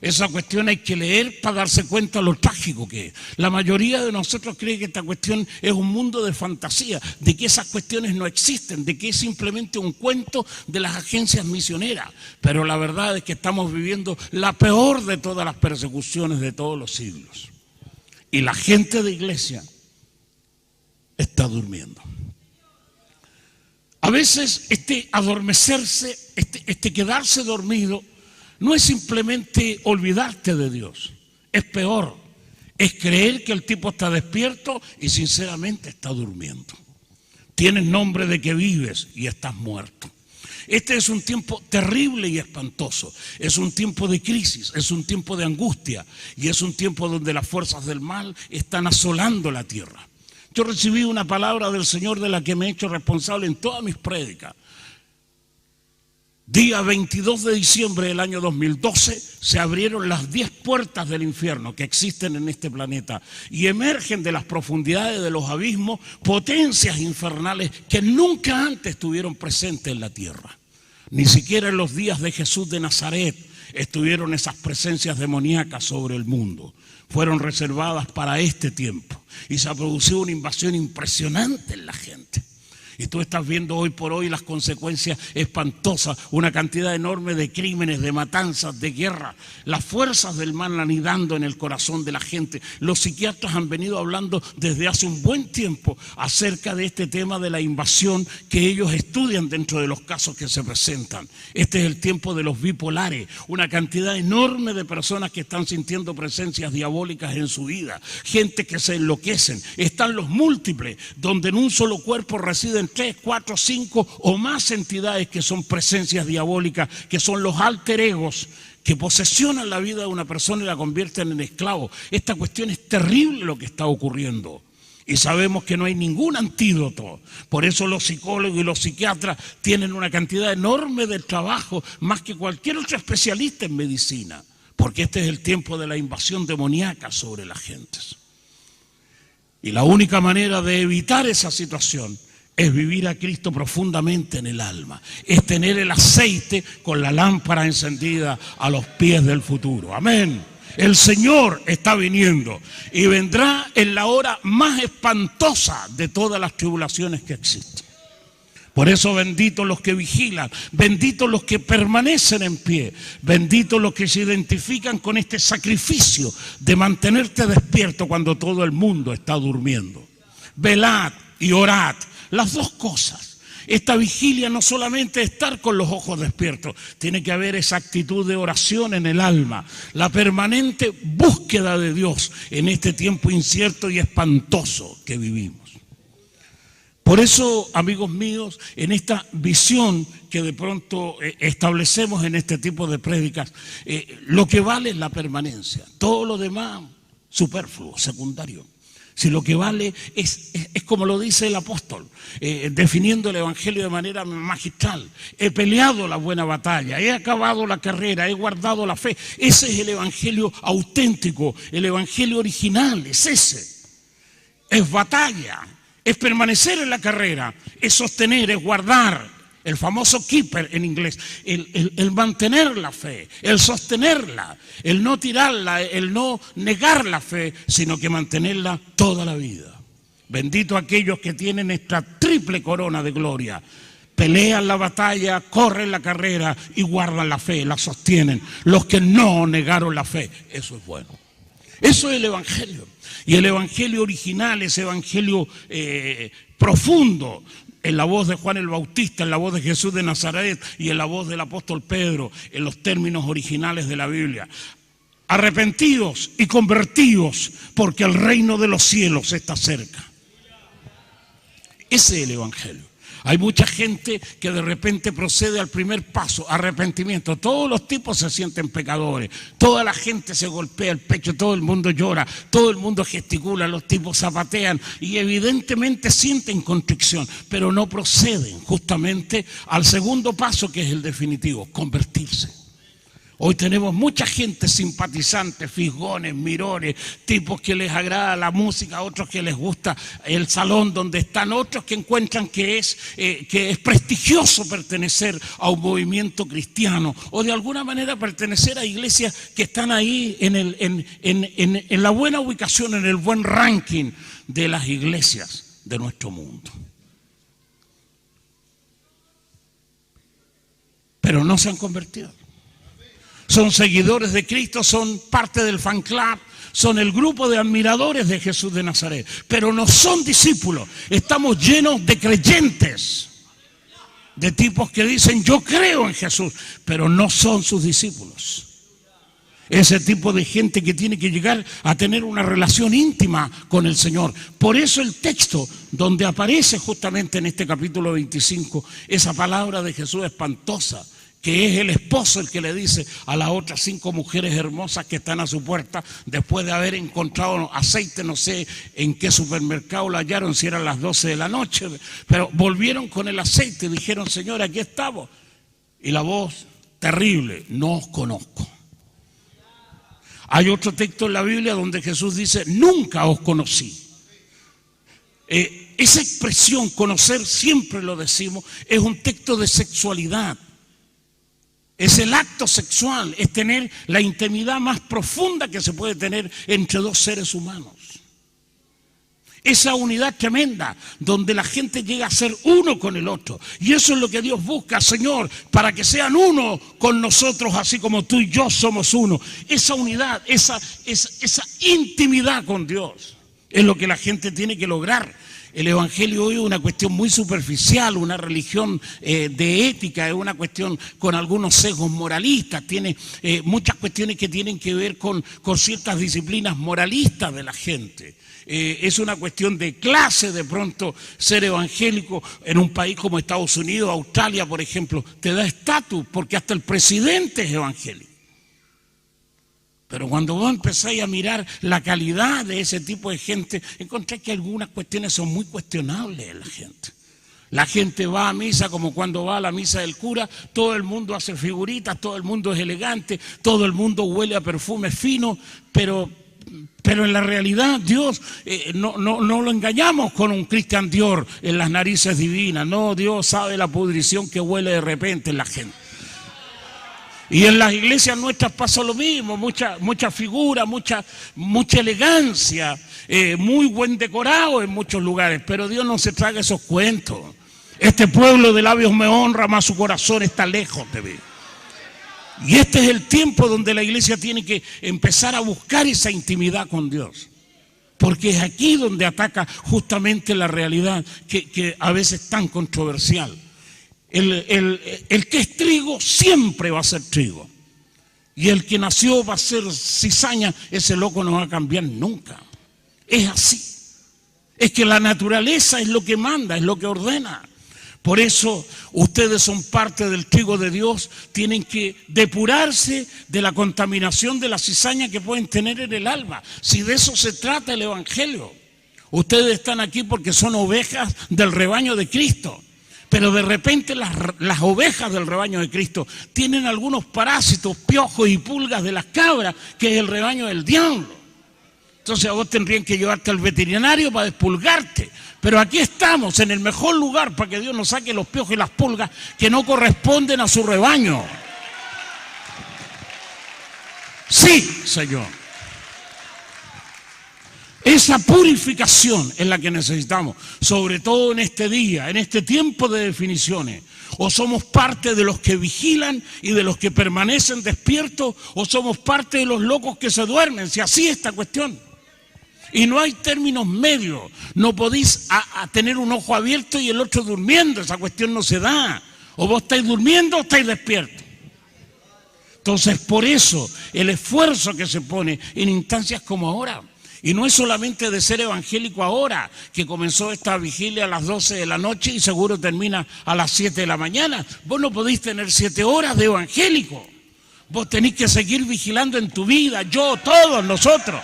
Esa cuestión hay que leer para darse cuenta de lo trágico que es. La mayoría de nosotros cree que esta cuestión es un mundo de fantasía, de que esas cuestiones no existen, de que es simplemente un cuento de las agencias misioneras. Pero la verdad es que estamos viviendo la peor de todas las persecuciones de todos los siglos. Y la gente de iglesia está durmiendo. A veces este adormecerse, este quedarse dormido, no es simplemente olvidarte de Dios, es peor, es creer que el tipo está despierto y sinceramente está durmiendo. Tienes nombre de que vives y estás muerto. Este es un tiempo terrible y espantoso, es un tiempo de crisis, es un tiempo de angustia y es un tiempo donde las fuerzas del mal están asolando la tierra. Yo recibí una palabra del Señor de la que me he hecho responsable en todas mis prédicas. Día 22 de diciembre del año 2012 se abrieron las 10 puertas del infierno que existen en este planeta y emergen de las profundidades de los abismos potencias infernales que nunca antes estuvieron presentes en la tierra. Ni siquiera en los días de Jesús de Nazaret estuvieron esas presencias demoníacas sobre el mundo. Fueron reservadas para este tiempo y se ha producido una invasión impresionante en la gente. Y tú estás viendo hoy por hoy las consecuencias espantosas, una cantidad enorme de crímenes, de matanzas, de guerra. Las fuerzas del mal anidando en el corazón de la gente. Los psiquiatras han venido hablando desde hace un buen tiempo acerca de este tema de la invasión que ellos estudian dentro de los casos que se presentan. Este es el tiempo de los bipolares, una cantidad enorme de personas que están sintiendo presencias diabólicas en su vida, gente que se enloquecen. Están los múltiples, donde en un solo cuerpo residen 3, 4, 5 o más entidades que son presencias diabólicas, que son los alter egos, que posesionan la vida de una persona y la convierten en esclavo. Esta cuestión es terrible lo que está ocurriendo. Y sabemos que no hay ningún antídoto. Por eso los psicólogos y los psiquiatras tienen una cantidad enorme de trabajo, más que cualquier otro especialista en medicina. Porque este es el tiempo de la invasión demoníaca sobre las gentes. Y la única manera de evitar esa situación es vivir a Cristo profundamente en el alma. Es tener el aceite con la lámpara encendida a los pies del futuro. Amén. El Señor está viniendo y vendrá en la hora más espantosa de todas las tribulaciones que existen. Por eso benditos los que vigilan, benditos los que permanecen en pie, benditos los que se identifican con este sacrificio de mantenerte despierto cuando todo el mundo está durmiendo. Velad y orad, las dos cosas. Esta vigilia no solamente es estar con los ojos despiertos, tiene que haber esa actitud de oración en el alma, la permanente búsqueda de Dios en este tiempo incierto y espantoso que vivimos. Por eso, amigos míos, en esta visión que de pronto establecemos en este tipo de prédicas, lo que vale es la permanencia. Todo lo demás, superfluo, secundario. Si lo que vale es como lo dice el apóstol, definiendo el evangelio de manera magistral. He peleado la buena batalla, he acabado la carrera, he guardado la fe. Ese es el evangelio auténtico, el evangelio original, es ese. Es batalla. Es permanecer en la carrera, es sostener, es guardar, el famoso keeper en inglés, el mantener la fe, el sostenerla, el no tirarla, el no negar la fe, sino que mantenerla toda la vida. Bendito aquellos que tienen esta triple corona de gloria. Pelean la batalla, corren la carrera y guardan la fe, la sostienen. Los que no negaron la fe, eso es bueno. Eso es el evangelio. Y el evangelio original, ese evangelio profundo, en la voz de Juan el Bautista, en la voz de Jesús de Nazaret y en la voz del apóstol Pedro, en los términos originales de la Biblia. Arrepentidos y convertidos, porque el reino de los cielos está cerca. Ese es el evangelio. Hay mucha gente que de repente procede al primer paso, arrepentimiento. Todos los tipos se sienten pecadores. Toda la gente se golpea el pecho, todo el mundo llora, todo el mundo gesticula, los tipos zapatean y evidentemente sienten contrición, pero no proceden justamente al segundo paso, que es el definitivo, convertirse. Hoy tenemos mucha gente simpatizante, fisgones, mirones, tipos que les agrada la música, otros que les gusta el salón donde están, otros que encuentran que es prestigioso pertenecer a un movimiento cristiano o de alguna manera pertenecer a iglesias que están ahí en la buena ubicación, en el buen ranking de las iglesias de nuestro mundo. Pero no se han convertido. Son seguidores de Cristo, son parte del fan club, son el grupo de admiradores de Jesús de Nazaret, pero no son discípulos. Estamos llenos de creyentes, de tipos que dicen yo creo en Jesús, pero no son sus discípulos. Ese tipo de gente que tiene que llegar a tener una relación íntima con el Señor. Por eso el texto donde aparece justamente en este capítulo 25 esa palabra de Jesús espantosa, que es el esposo el que le dice a las otras 5 mujeres hermosas que están a su puerta, después de haber encontrado aceite, no sé en qué supermercado lo hallaron, si eran las 12 de la noche, pero volvieron con el aceite y dijeron, Señor, aquí estamos. Y la voz terrible, no os conozco. Hay otro texto en la Biblia donde Jesús dice, nunca os conocí. Esa expresión, conocer, siempre lo decimos, es un texto de sexualidad. Es el acto sexual, es tener la intimidad más profunda que se puede tener entre dos seres humanos. Esa unidad tremenda, donde la gente llega a ser uno con el otro. Y eso es lo que Dios busca, Señor, para que sean uno con nosotros, así como tú y yo somos uno. Esa unidad, esa intimidad con Dios, es lo que la gente tiene que lograr. El evangelio hoy es una cuestión muy superficial, una religión de ética, es una cuestión con algunos sesgos moralistas, tiene muchas cuestiones que tienen que ver con ciertas disciplinas moralistas de la gente. Es una cuestión de clase de pronto ser evangélico en un país como Estados Unidos, Australia, por ejemplo, te da estatus porque hasta el presidente es evangélico. Pero cuando vos empezáis a mirar la calidad de ese tipo de gente, encontré que algunas cuestiones son muy cuestionables en la gente. La gente va a misa como cuando va a la misa del cura, todo el mundo hace figuritas, todo el mundo es elegante, todo el mundo huele a perfume fino, pero en la realidad Dios no lo engañamos con un Christian Dior en las narices divinas. No, Dios sabe la pudrición que huele de repente en la gente. Y en las iglesias nuestras pasa lo mismo, mucha figura, mucha elegancia, muy buen decorado en muchos lugares, pero Dios no se traga esos cuentos. Este pueblo de labios me honra, mas su corazón está lejos de mí. Y este es el tiempo donde la iglesia tiene que empezar a buscar esa intimidad con Dios. Porque es aquí donde ataca justamente la realidad que a veces es tan controversial. El que es trigo siempre va a ser trigo. Y el que nació va a ser cizaña, ese loco no va a cambiar nunca. Es así. Es que la naturaleza es lo que manda, es lo que ordena. Por eso ustedes son parte del trigo de Dios, tienen que depurarse de la contaminación de la cizaña que pueden tener en el alma. Si de eso se trata el evangelio. Ustedes están aquí porque son ovejas del rebaño de Cristo. Pero de repente las ovejas del rebaño de Cristo tienen algunos parásitos, piojos y pulgas de las cabras, que es el rebaño del diablo. Entonces a vos tendrían que llevarte al veterinario para despulgarte. Pero aquí estamos, en el mejor lugar para que Dios nos saque los piojos y las pulgas que no corresponden a su rebaño. Sí, Señor. Esa purificación es la que necesitamos, sobre todo en este día, en este tiempo de definiciones. O somos parte de los que vigilan y de los que permanecen despiertos, o somos parte de los locos que se duermen, si así es esta cuestión. Y no hay términos medios, no podéis tener un ojo abierto y el otro durmiendo, esa cuestión no se da. O vos estáis durmiendo o estáis despiertos. Entonces por eso el esfuerzo que se pone en instancias como ahora. Y no es solamente de ser evangélico ahora, que comenzó esta vigilia a las 12 de la noche y seguro termina a las 7 de la mañana. Vos no podéis tener 7 horas de evangélico. Vos tenéis que seguir vigilando en tu vida, yo, todos nosotros.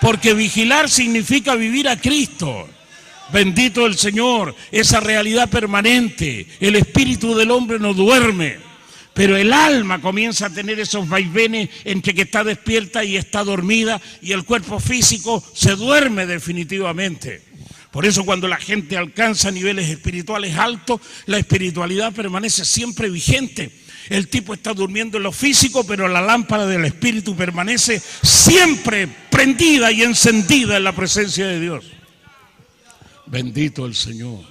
Porque vigilar significa vivir a Cristo. Bendito el Señor, esa realidad permanente. El espíritu del hombre no duerme. Pero el alma comienza a tener esos vaivenes entre que está despierta y está dormida y el cuerpo físico se duerme definitivamente. Por eso cuando la gente alcanza niveles espirituales altos, la espiritualidad permanece siempre vigente. El tipo está durmiendo en lo físico, pero la lámpara del espíritu permanece siempre prendida y encendida en la presencia de Dios. Bendito el Señor.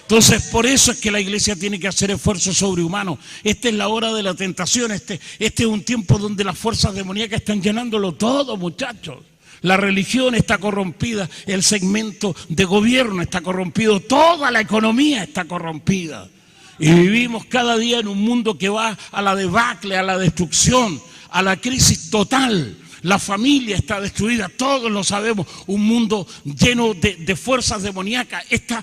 Entonces, por eso es que la iglesia tiene que hacer esfuerzos sobrehumanos. Esta es la hora de la tentación. Este es un tiempo donde las fuerzas demoníacas están llenándolo todo, muchachos. La religión está corrompida, el segmento de gobierno está corrompido, toda la economía está corrompida. Y vivimos cada día en un mundo que va a la debacle, a la destrucción, a la crisis total. La familia está destruida, todos lo sabemos, un mundo lleno de fuerzas demoníacas. Esta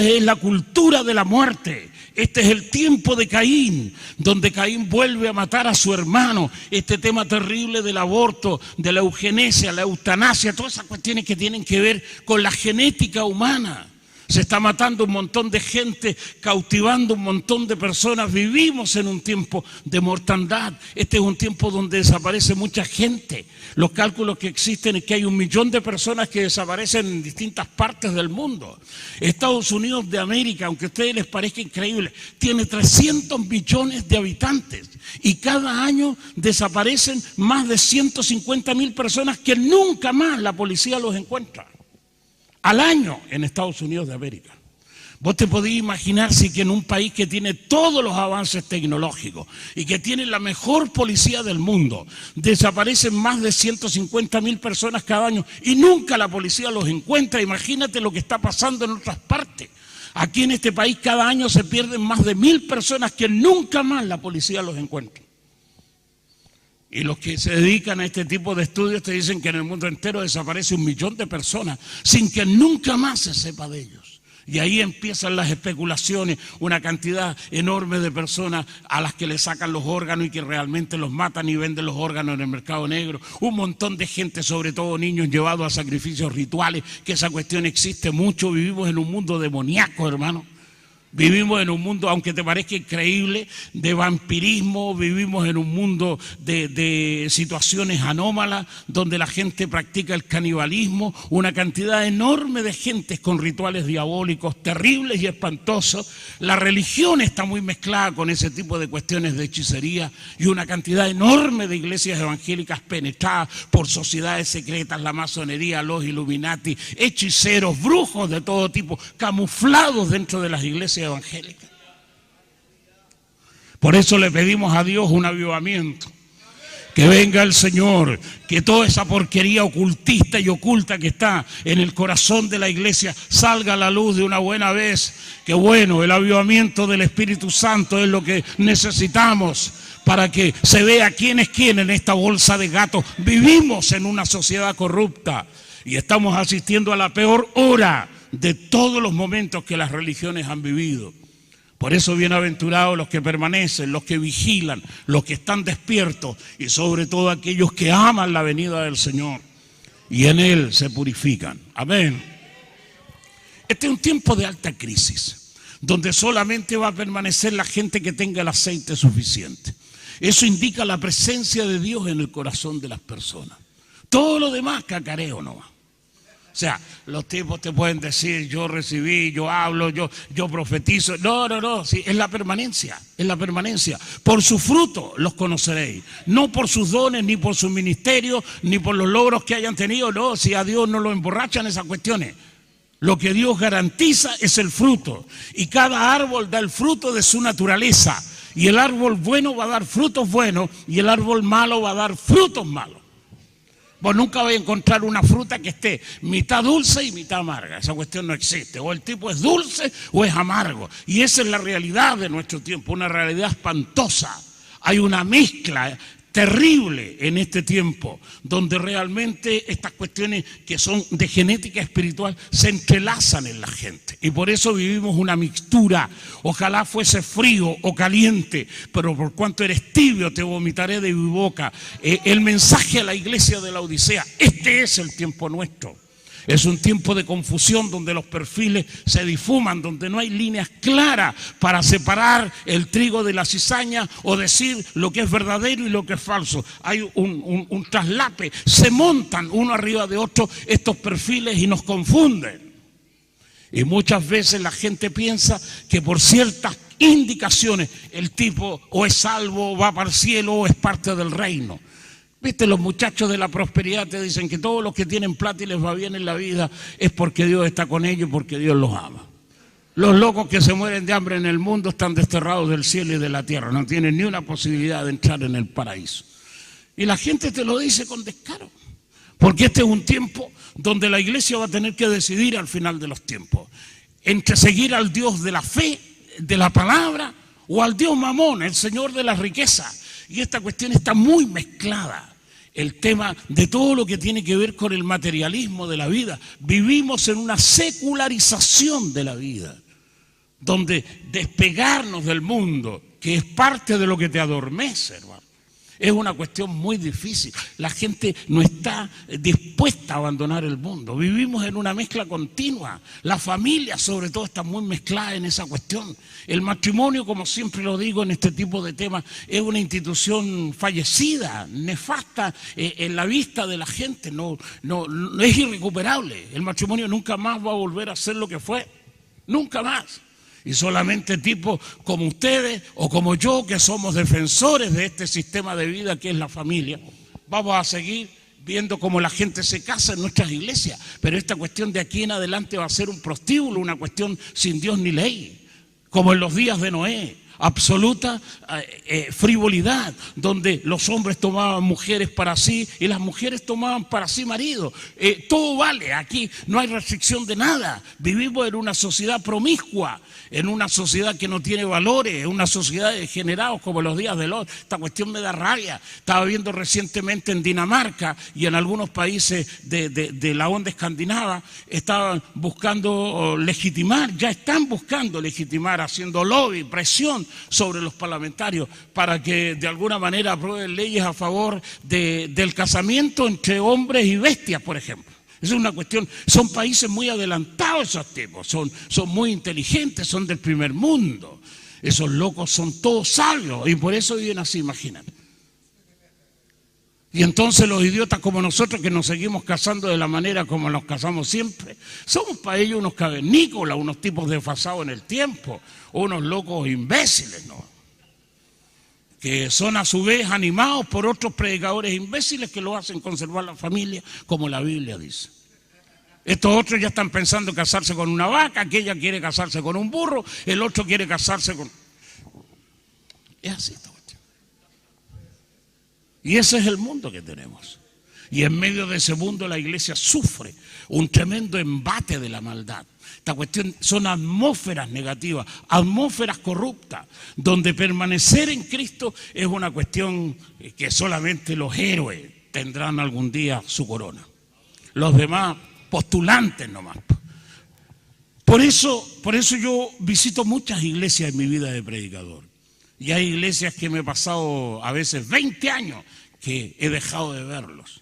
es la cultura de la muerte. Este es el tiempo de Caín, donde Caín vuelve a matar a su hermano. Este tema terrible del aborto, de la eugenesia, la eutanasia, todas esas cuestiones que tienen que ver con la genética humana. Se está matando un montón de gente, cautivando un montón de personas. Vivimos en un tiempo de mortandad. Este es un tiempo donde desaparece mucha gente. Los cálculos que existen es que hay 1 millón de personas que desaparecen en distintas partes del mundo. Estados Unidos de América, aunque a ustedes les parezca increíble, tiene 300 millones de habitantes. Y cada año desaparecen más de 150.000 personas que nunca más la policía los encuentra. al año en Estados Unidos de América. Vos te podés imaginar si que en un país que tiene todos los avances tecnológicos y que tiene la mejor policía del mundo, desaparecen más de 150.000 personas cada año y nunca la policía los encuentra. Imagínate lo que está pasando en otras partes. Aquí en este país cada año se pierden más de 1.000 personas que nunca más la policía los encuentra. Y los que se dedican a este tipo de estudios te dicen que en el mundo entero desaparece 1 millón de personas sin que nunca más se sepa de ellos. Y ahí empiezan las especulaciones, una cantidad enorme de personas a las que le sacan los órganos y que realmente los matan y venden los órganos en el mercado negro. Un montón de gente, sobre todo niños, llevados a sacrificios rituales, que esa cuestión existe mucho. Vivimos en un mundo demoníaco, hermano. Vivimos en un mundo, aunque te parezca increíble, de vampirismo. Vivimos en un mundo de situaciones anómalas, donde la gente practica el canibalismo. Una cantidad enorme de gentes con rituales diabólicos terribles y espantosos. La religión está muy mezclada con ese tipo de cuestiones de hechicería. Y una cantidad enorme de iglesias evangélicas penetradas por sociedades secretas, la masonería, los Illuminati, hechiceros, brujos de todo tipo, camuflados dentro de las iglesias evangélica. Por eso le pedimos a Dios un avivamiento, que venga el Señor, que toda esa porquería ocultista y oculta que está en el corazón de la iglesia salga a la luz de una buena vez. Que bueno, el avivamiento del Espíritu Santo es lo que necesitamos para que se vea quién es quién en esta bolsa de gatos. Vivimos en una sociedad corrupta y estamos asistiendo a la peor hora de todos los momentos que las religiones han vivido. Por eso bienaventurados los que permanecen, los que vigilan, los que están despiertos y sobre todo aquellos que aman la venida del Señor y en Él se purifican. Amén. Este es un tiempo de alta crisis, donde solamente va a permanecer la gente que tenga el aceite suficiente. Eso indica la presencia de Dios en el corazón de las personas. Todo lo demás cacareo no va. O sea, los tipos te pueden decir, yo recibí, yo hablo, yo profetizo. No, sí, es la permanencia, es la permanencia. Por su fruto los conoceréis, no por sus dones, ni por su ministerio, ni por los logros que hayan tenido. No, si a Dios no lo emborrachan esas cuestiones. Lo que Dios garantiza es el fruto. Y cada árbol da el fruto de su naturaleza. Y el árbol bueno va a dar frutos buenos y el árbol malo va a dar frutos malos. Vos nunca vais a encontrar una fruta que esté mitad dulce y mitad amarga. Esa cuestión no existe. O el tipo es dulce o es amargo. Y esa es la realidad de nuestro tiempo, una realidad espantosa. Hay una mezcla terrible en este tiempo, donde realmente estas cuestiones que son de genética espiritual se entrelazan en la gente. Y por eso vivimos una mixtura. Ojalá fuese frío o caliente, pero por cuanto eres tibio te vomitaré de mi boca. El mensaje a la iglesia de la Odisea: este es el tiempo nuestro. Es un tiempo de confusión donde los perfiles se difuman, donde no hay líneas claras para separar el trigo de la cizaña o decir lo que es verdadero y lo que es falso. Hay un traslape, se montan uno arriba de otro estos perfiles y nos confunden. Y muchas veces la gente piensa que por ciertas indicaciones el tipo o es salvo, o va para el cielo o es parte del reino. Viste, los muchachos de la prosperidad te dicen que todos los que tienen plata y les va bien en la vida es porque Dios está con ellos y porque Dios los ama. Los locos que se mueren de hambre en el mundo están desterrados del cielo y de la tierra, no tienen ni una posibilidad de entrar en el paraíso. Y la gente te lo dice con descaro, porque este es un tiempo donde la iglesia va a tener que decidir al final de los tiempos, entre seguir al Dios de la fe, de la palabra, o al Dios Mamón, el Señor de la riqueza. Y esta cuestión está muy mezclada. El tema de todo lo que tiene que ver con el materialismo de la vida. Vivimos en una secularización de la vida, donde despegarnos del mundo, que es parte de lo que te adormece, hermano, es una cuestión muy difícil. La gente no está dispuesta a abandonar el mundo. Vivimos en una mezcla continua. La familia, sobre todo, está muy mezclada en esa cuestión. El matrimonio, como siempre lo digo en este tipo de temas, es una institución fallecida, nefasta en la vista de la gente. No es irrecuperable. El matrimonio nunca más va a volver a ser lo que fue. Nunca más. Y solamente tipos como ustedes o como yo, que somos defensores de este sistema de vida que es la familia, vamos a seguir viendo cómo la gente se casa en nuestras iglesias, pero esta cuestión de aquí en adelante va a ser un prostíbulo, una cuestión sin Dios ni ley, como en los días de Noé. Absoluta frivolidad, donde los hombres tomaban mujeres para sí y las mujeres tomaban para sí maridos. Todo vale, aquí no hay restricción de nada. Vivimos en una sociedad promiscua, en una sociedad que no tiene valores, en una sociedad de degenerados como los días de Lot. Esta cuestión me da rabia. Estaba viendo recientemente en Dinamarca y en algunos países de la onda escandinava, estaban buscando legitimar, ya están buscando legitimar, haciendo lobby, presión sobre los parlamentarios para que de alguna manera aprueben leyes a favor del casamiento entre hombres y bestias, por ejemplo. Esa es una cuestión, son países muy adelantados esos tipos, son muy inteligentes, son del primer mundo. Esos locos son todos sabios y por eso viven así, imagínate. Y entonces los idiotas como nosotros que nos seguimos casando de la manera como nos casamos siempre, somos para ellos unos cavernícolas, unos tipos desfasados en el tiempo, unos locos imbéciles, ¿no? Que son a su vez animados por otros predicadores imbéciles que lo hacen conservar la familia como la Biblia dice. Estos otros ya están pensando en casarse con una vaca, aquella quiere casarse con un burro, el otro quiere casarse con... Es así esta cuestión. Y ese es el mundo que tenemos. Y en medio de ese mundo la iglesia sufre un tremendo embate de la maldad. Esta cuestión son atmósferas negativas, atmósferas corruptas, donde permanecer en Cristo es una cuestión que solamente los héroes tendrán algún día su corona. Los demás postulantes nomás. Por eso yo visito muchas iglesias en mi vida de predicador. Y hay iglesias que me he pasado a veces 20 años que he dejado de verlos.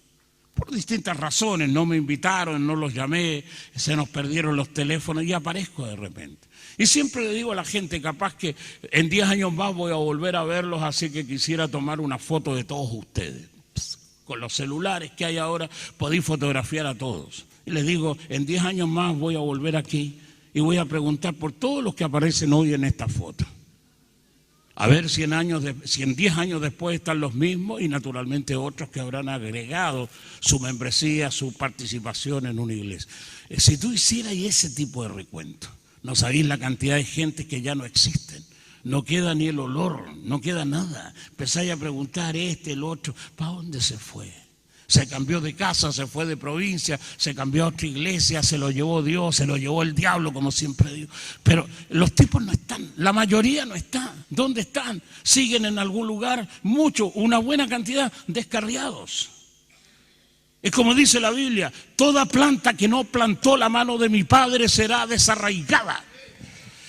Por distintas razones, no me invitaron, no los llamé, se nos perdieron los teléfonos y aparezco de repente. Y siempre le digo a la gente, capaz que en 10 años más voy a volver a verlos, así que quisiera tomar una foto de todos ustedes. Con los celulares que hay ahora podéis fotografiar a todos. Y les digo, en 10 años más voy a volver aquí y voy a preguntar por todos los que aparecen hoy en esta foto. A ver si en 10 años después están los mismos y naturalmente otros que habrán agregado su membresía, su participación en una iglesia. Si tú hicieras ese tipo de recuento, no sabéis la cantidad de gente que ya no existen. No queda ni el olor, no queda nada. Empezáis a preguntar el otro, ¿para dónde se fue? Se cambió de casa, se fue de provincia, se cambió a otra iglesia, se lo llevó Dios, se lo llevó el diablo, como siempre digo. Pero los tipos no están, la mayoría no está. ¿Dónde están? Siguen en algún lugar, muchos, una buena cantidad, descarriados. Es como dice la Biblia, toda planta que no plantó la mano de mi Padre será desarraigada.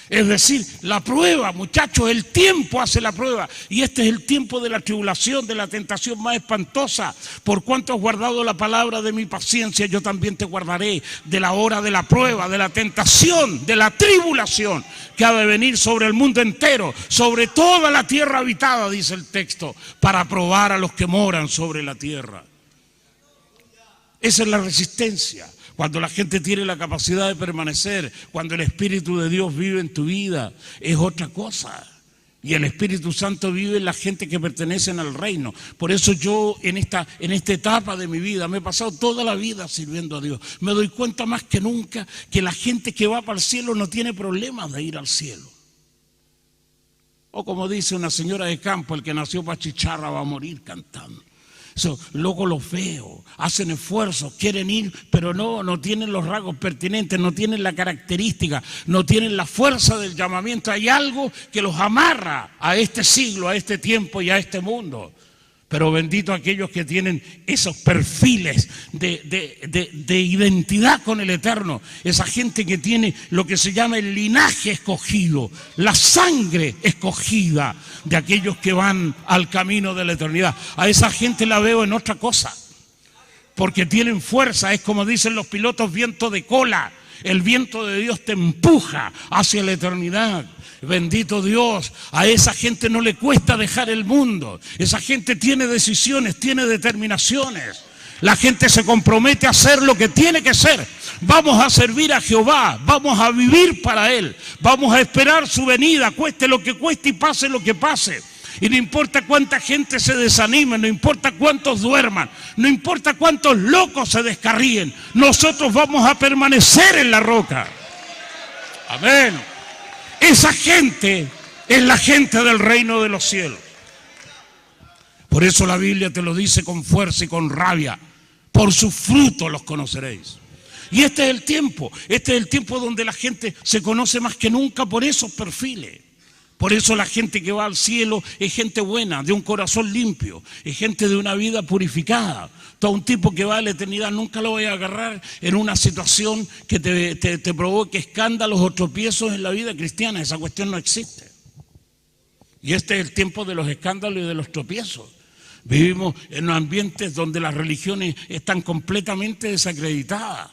Es decir, la prueba, muchachos, el tiempo hace la prueba. Y este es el tiempo de la tribulación, de la tentación más espantosa. Por cuanto has guardado la palabra de mi paciencia, yo también te guardaré de la hora de la prueba, de la tentación, de la tribulación que ha de venir sobre el mundo entero, sobre toda la tierra habitada, dice el texto, para probar a los que moran sobre la tierra. Esa es la resistencia. Cuando la gente tiene la capacidad de permanecer, cuando el Espíritu de Dios vive en tu vida, es otra cosa. Y el Espíritu Santo vive en la gente que pertenecen al reino. Por eso yo en esta etapa de mi vida, me he pasado toda la vida sirviendo a Dios. Me doy cuenta más que nunca que la gente que va para el cielo no tiene problemas de ir al cielo. O como dice una señora de campo, el que nació para chicharra va a morir cantando. Luego los veo, hacen esfuerzos, quieren ir, pero no tienen los rasgos pertinentes, no tienen la característica, no tienen la fuerza del llamamiento. Hay algo que los amarra a este siglo, a este tiempo y a este mundo. Pero bendito aquellos que tienen esos perfiles de identidad con el Eterno. Esa gente que tiene lo que se llama el linaje escogido, la sangre escogida de aquellos que van al camino de la eternidad. A esa gente la veo en otra cosa, porque tienen fuerza. Es como dicen los pilotos, viento de cola. El viento de Dios te empuja hacia la eternidad. Bendito Dios, a esa gente no le cuesta dejar el mundo. Esa gente tiene decisiones, tiene determinaciones. La gente se compromete a hacer lo que tiene que ser. Vamos a servir a Jehová, vamos a vivir para Él, vamos a esperar su venida, cueste lo que cueste y pase lo que pase. Y no importa cuánta gente se desanime, no importa cuántos duerman, no importa cuántos locos se descarríen, nosotros vamos a permanecer en la roca. Amén. Esa gente es la gente del reino de los cielos. Por eso la Biblia te lo dice con fuerza y con rabia. Por sus frutos los conoceréis. Y este es el tiempo donde la gente se conoce más que nunca por esos perfiles. Por eso la gente que va al cielo es gente buena, de un corazón limpio, es gente de una vida purificada. Todo un tipo que va a la eternidad nunca lo voy a agarrar en una situación que te provoque escándalos o tropiezos en la vida cristiana. Esa cuestión no existe. Y este es el tiempo de los escándalos y de los tropiezos. Vivimos en ambientes donde las religiones están completamente desacreditadas.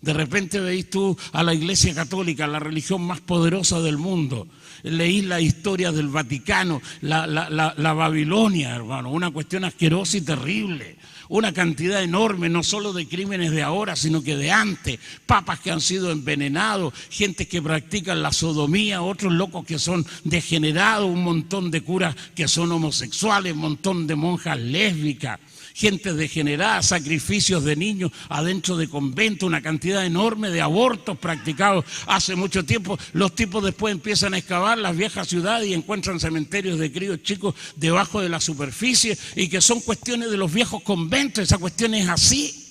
De repente veis tú a la Iglesia Católica, la religión más poderosa del mundo. Leís la historia del Vaticano, la Babilonia, hermano, una cuestión asquerosa y terrible. Una cantidad enorme, no solo de crímenes de ahora, sino que de antes. Papas que han sido envenenados, gente que practican la sodomía, otros locos que son degenerados, un montón de curas que son homosexuales, un montón de monjas lésbicas. Gente degenerada, sacrificios de niños adentro de conventos, una cantidad enorme de abortos practicados hace mucho tiempo. Los tipos después empiezan a excavar las viejas ciudades y encuentran cementerios de críos chicos debajo de la superficie y que son cuestiones de los viejos conventos. Esa cuestión es así.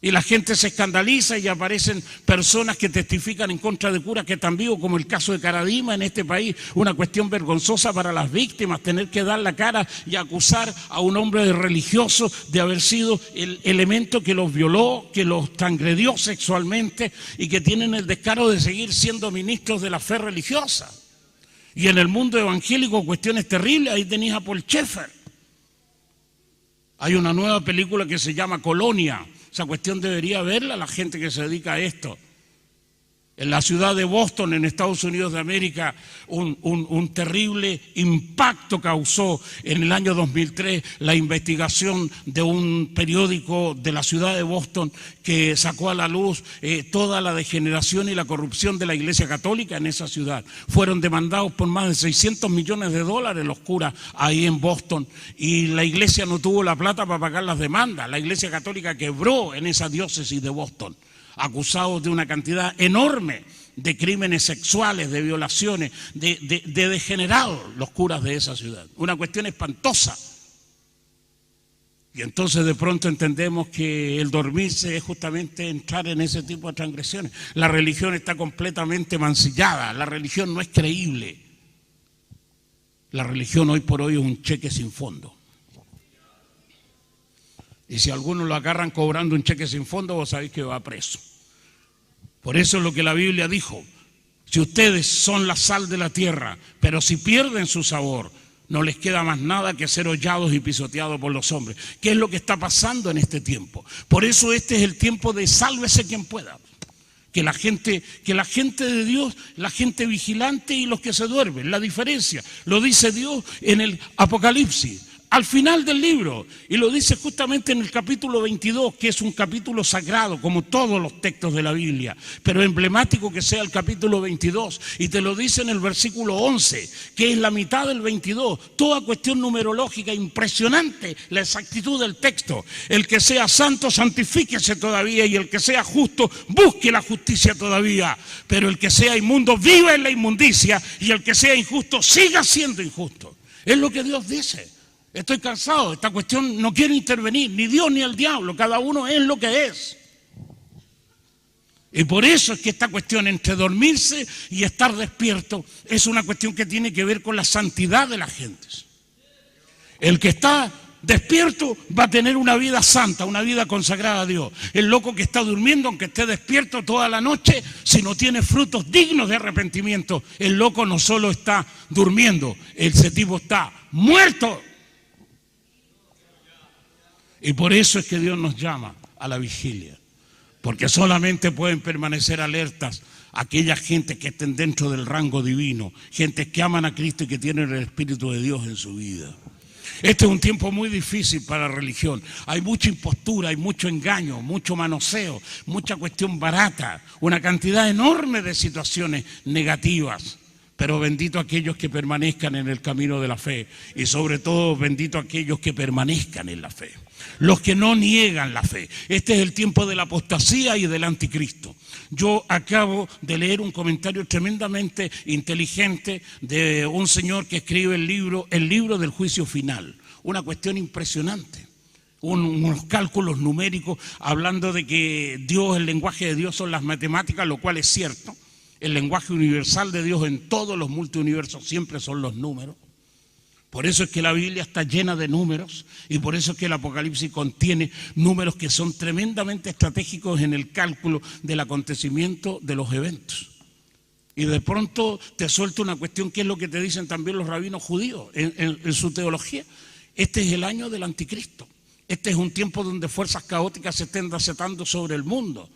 Y la gente se escandaliza y aparecen personas que testifican en contra de curas que están vivos, como el caso de Caradima en este país. Una cuestión vergonzosa para las víctimas, tener que dar la cara y acusar a un hombre religioso de haber sido el elemento que los violó, que los transgredió sexualmente y que tienen el descaro de seguir siendo ministros de la fe religiosa. Y en el mundo evangélico cuestiones terribles. Ahí tenéis a Paul Schaeffer. Hay una nueva película que se llama Colonia. Esa cuestión debería verla la gente que se dedica a esto. En la ciudad de Boston, en Estados Unidos de América, un terrible impacto causó en el año 2003 la investigación de un periódico de la ciudad de Boston que sacó a la luz toda la degeneración y la corrupción de la Iglesia Católica en esa ciudad. Fueron demandados por más de $600 millones los curas ahí en Boston y la Iglesia no tuvo la plata para pagar las demandas. La Iglesia Católica quebró en esa diócesis de Boston, acusados de una cantidad enorme de crímenes sexuales, de violaciones, de degenerados los curas de esa ciudad. Una cuestión espantosa. Y entonces de pronto entendemos que el dormirse es justamente entrar en ese tipo de transgresiones. La religión está completamente mancillada, la religión no es creíble. La religión hoy por hoy es un cheque sin fondo. Y si algunos lo agarran cobrando un cheque sin fondo, vos sabéis que va preso. Por eso es lo que la Biblia dijo. Si ustedes son la sal de la tierra, pero si pierden su sabor, no les queda más nada que ser hollados y pisoteados por los hombres. ¿Qué es lo que está pasando en este tiempo? Por eso este es el tiempo de sálvese quien pueda. Que la gente de Dios, la gente vigilante y los que se duermen. La diferencia lo dice Dios en el Apocalipsis, al final del libro, y lo dice justamente en el capítulo 22, que es un capítulo sagrado, como todos los textos de la Biblia, pero emblemático que sea el capítulo 22, y te lo dice en el versículo 11, que es la mitad del 22, toda cuestión numerológica impresionante, la exactitud del texto. El que sea santo, santifíquese todavía, y el que sea justo, busque la justicia todavía, pero el que sea inmundo, viva en la inmundicia, y el que sea injusto, siga siendo injusto. Es lo que Dios dice. Estoy cansado, esta cuestión no quiere intervenir, ni Dios ni el diablo, cada uno es lo que es. Y por eso es que esta cuestión entre dormirse y estar despierto es una cuestión que tiene que ver con la santidad de las gentes. El que está despierto va a tener una vida santa, una vida consagrada a Dios. El loco que está durmiendo, aunque esté despierto toda la noche, si no tiene frutos dignos de arrepentimiento, el loco no solo está durmiendo, ese tipo está muerto. Y por eso es que Dios nos llama a la vigilia, porque solamente pueden permanecer alertas aquellas gentes que estén dentro del rango divino, gentes que aman a Cristo y que tienen el Espíritu de Dios en su vida. Este es un tiempo muy difícil para la religión. Hay mucha impostura, hay mucho engaño, mucho manoseo, mucha cuestión barata, una cantidad enorme de situaciones negativas. pero bendito aquellos que permanezcan en el camino de la fe, y sobre todo bendito aquellos que permanezcan en la fe, los que no niegan la fe. Este es el tiempo de la apostasía y del anticristo. Yo acabo de leer un comentario tremendamente inteligente de un señor que escribe el libro del juicio final, una cuestión impresionante. Unos cálculos numéricos hablando de que Dios, el lenguaje de Dios son las matemáticas, lo cual es cierto. El lenguaje universal de Dios en todos los multiuniversos siempre son los números. Por eso es que la Biblia está llena de números y por eso es que el Apocalipsis contiene números que son tremendamente estratégicos en el cálculo del acontecimiento de los eventos. Y de pronto te suelta una cuestión que es lo que te dicen también los rabinos judíos en su teología. Este es el año del anticristo. Este es un tiempo donde fuerzas caóticas se estén desatando sobre el mundo.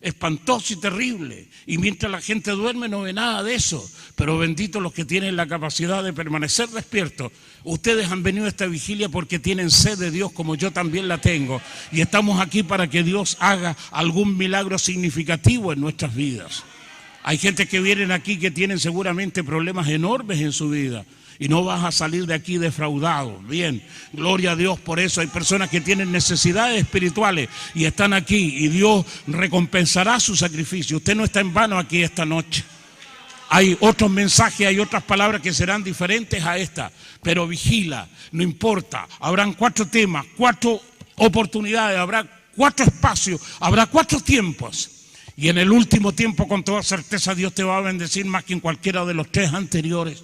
Espantoso y terrible, y mientras la gente duerme no ve nada de eso, pero benditos los que tienen la capacidad de permanecer despiertos. Ustedes han venido a esta vigilia porque tienen sed de Dios, como yo también la tengo, y estamos aquí para que Dios haga algún milagro significativo en nuestras vidas. Hay gente que vienen aquí que tienen seguramente problemas enormes en su vida, y no vas a salir de aquí defraudado. Bien, gloria a Dios por eso. Hay personas que tienen necesidades espirituales y están aquí y Dios recompensará su sacrificio. Usted no está en vano aquí esta noche. Hay otros mensajes, hay otras palabras que serán diferentes a esta, pero vigila, no importa. Habrán 4 temas, 4 oportunidades, habrá 4 espacios, habrá 4 tiempos. Y en el último tiempo, con toda certeza, Dios te va a bendecir más que en cualquiera de los 3 anteriores.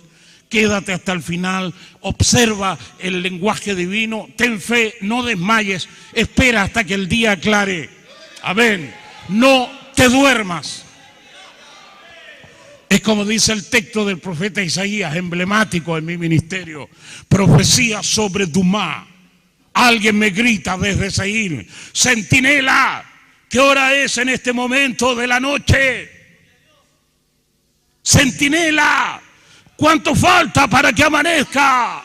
Quédate hasta el final, observa el lenguaje divino, ten fe, no desmayes, espera hasta que el día aclare. Amén. No te duermas. Es como dice el texto del profeta Isaías, emblemático en mi ministerio. Profecía sobre Dumá. Alguien me grita desde Seir: centinela, ¿qué hora es en este momento de la noche? Centinela, ¿cuánto falta para que amanezca?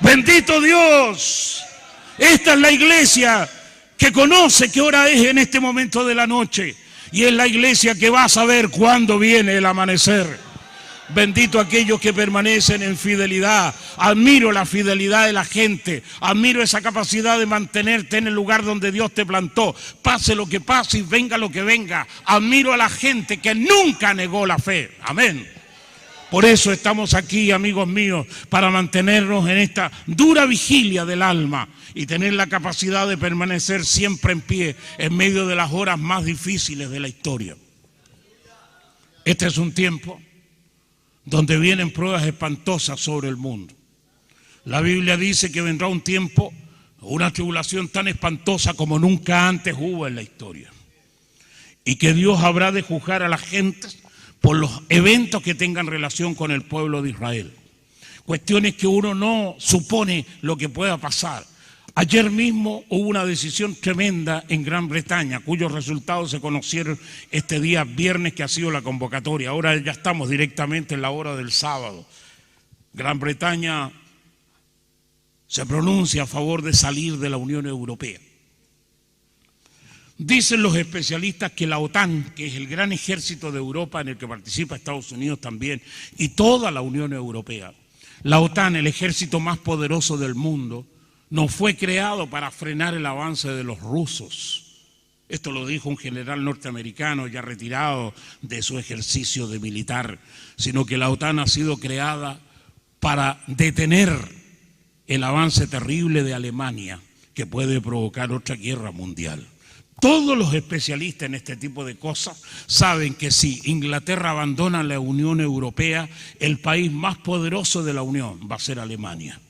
Bendito Dios. Esta es la iglesia que conoce qué hora es en este momento de la noche. Y es la iglesia que va a saber cuándo viene el amanecer. Bendito aquellos que permanecen en fidelidad. Admiro la fidelidad de la gente. Admiro esa capacidad de mantenerte en el lugar donde Dios te plantó. Pase lo que pase y venga lo que venga. Admiro a la gente que nunca negó la fe. Amén. Por eso estamos aquí, amigos míos, para mantenernos en esta dura vigilia del alma y tener la capacidad de permanecer siempre en pie en medio de las horas más difíciles de la historia. Este es un tiempo donde vienen pruebas espantosas sobre el mundo. La Biblia dice que vendrá un tiempo, una tribulación tan espantosa como nunca antes hubo en la historia. Y que Dios habrá de juzgar a la gente por los eventos que tengan relación con el pueblo de Israel. Cuestiones que uno no supone lo que pueda pasar. Ayer mismo hubo una decisión tremenda en Gran Bretaña, cuyos resultados se conocieron este día viernes, que ha sido la convocatoria. Ahora ya estamos directamente en la hora del sábado. Gran Bretaña se pronuncia a favor de salir de la Unión Europea. Dicen los especialistas que la OTAN, que es el gran ejército de Europa en el que participa Estados Unidos también, y toda la Unión Europea, la OTAN, el ejército más poderoso del mundo, no fue creado para frenar el avance de los rusos. Esto lo dijo un general norteamericano ya retirado de su ejercicio de militar, sino que la OTAN ha sido creada para detener el avance terrible de Alemania, que puede provocar otra guerra mundial. Todos los especialistas en este tipo de cosas saben que si Inglaterra abandona la Unión Europea, el país más poderoso de la Unión va a ser Alemania.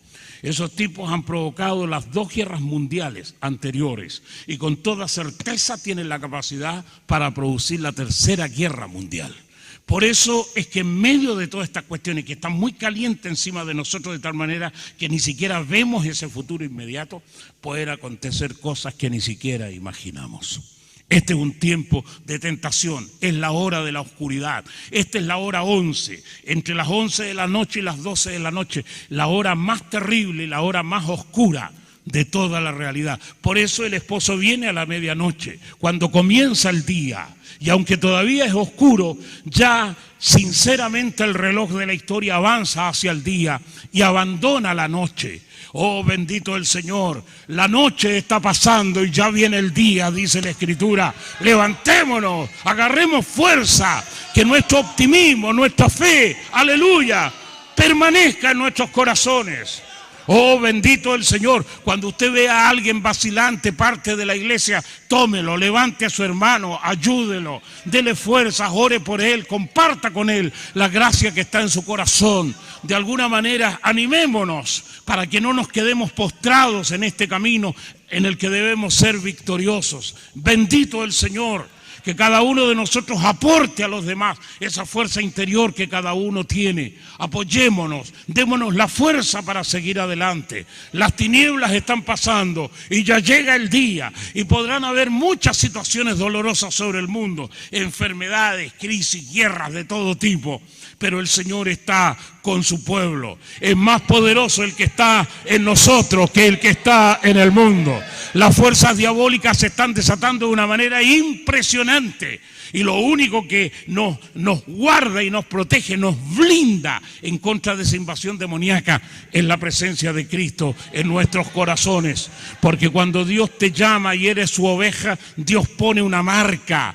Esos tipos han provocado las 2 guerras mundiales anteriores y con toda certeza tienen la capacidad para producir la 3ª guerra mundial. Por eso es que en medio de todas estas cuestiones que están muy calientes encima de nosotros de tal manera que ni siquiera vemos ese futuro inmediato, pueden acontecer cosas que ni siquiera imaginamos. Este es un tiempo de tentación, es la hora de la oscuridad. Esta es la hora 11, entre las 11 de la noche y las 12 de la noche, la hora más terrible y la hora más oscura de toda la realidad. Por eso el esposo viene a la medianoche, cuando comienza el día. Y aunque todavía es oscuro, ya sinceramente el reloj de la historia avanza hacia el día y abandona la noche. Oh, bendito el Señor, la noche está pasando y ya viene el día, dice la Escritura. Levantémonos, agarremos fuerza, que nuestro optimismo, nuestra fe, aleluya, permanezca en nuestros corazones. Oh, bendito el Señor. Cuando usted vea a alguien vacilante, parte de la iglesia, tómelo, levante a su hermano, ayúdelo, dele fuerzas, ore por él, comparta con él la gracia que está en su corazón. De alguna manera, animémonos para que no nos quedemos postrados en este camino en el que debemos ser victoriosos. Bendito el Señor. Que cada uno de nosotros aporte a los demás esa fuerza interior que cada uno tiene. Apoyémonos, démonos la fuerza para seguir adelante. Las tinieblas están pasando y ya llega el día y podrán haber muchas situaciones dolorosas sobre el mundo, enfermedades, crisis, guerras de todo tipo. Pero el Señor está con su pueblo. Es más poderoso el que está en nosotros que el que está en el mundo. Las fuerzas diabólicas se están desatando de una manera impresionante. Y lo único que nos guarda y nos protege, nos blinda en contra de esa invasión demoníaca es la presencia de Cristo en nuestros corazones. Porque cuando Dios te llama y eres su oveja, Dios pone una marca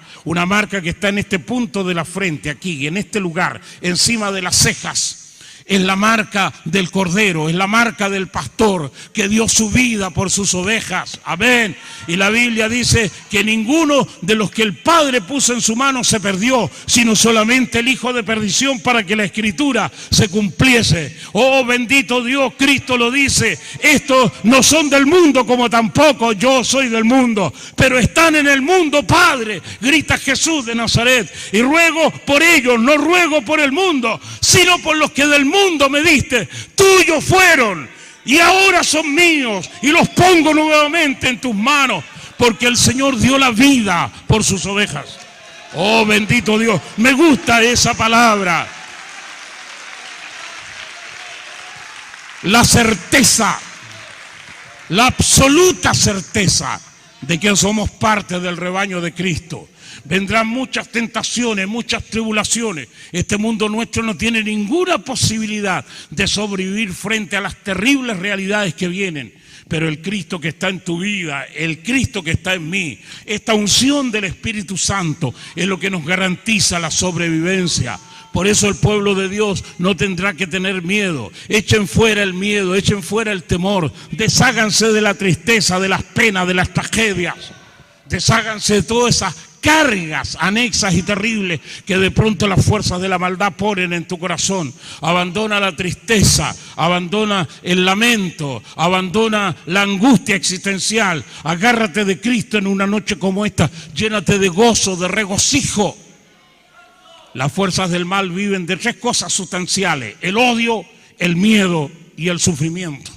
que está en este punto de la frente, aquí, en este lugar, encima de las cejas. Es la marca del Cordero, es la marca del pastor que dio su vida por sus ovejas. Amén. Y la Biblia dice que ninguno de los que el Padre puso en su mano se perdió, sino solamente el Hijo de perdición, para que la Escritura se cumpliese. Oh, bendito Dios, Cristo lo dice. Estos no son del mundo, como tampoco yo soy del mundo, pero están en el mundo, Padre, grita Jesús de Nazaret. Y ruego por ellos, no ruego por el mundo, sino por los que del mundo me diste, tuyos fueron y ahora son míos y los pongo nuevamente en tus manos, porque el Señor dio la vida por sus ovejas. Oh, bendito Dios, me gusta esa palabra. La certeza, la absoluta certeza de que somos parte del rebaño de Cristo. Vendrán muchas tentaciones, muchas tribulaciones. Este mundo nuestro no tiene ninguna posibilidad de sobrevivir frente a las terribles realidades que vienen. Pero el Cristo que está en tu vida, el Cristo que está en mí, esta unción del Espíritu Santo es lo que nos garantiza la sobrevivencia. Por eso el pueblo de Dios no tendrá que tener miedo. Echen fuera el miedo, echen fuera el temor. Desháganse de la tristeza, de las penas, de las tragedias. Desháganse de todas esas cargas anexas y terribles que de pronto las fuerzas de la maldad ponen en tu corazón. Abandona la tristeza, abandona el lamento, abandona la angustia existencial. Agárrate de Cristo en una noche como esta, llénate de gozo, de regocijo. Las fuerzas del mal viven de tres cosas sustanciales: el odio, el miedo y el sufrimiento.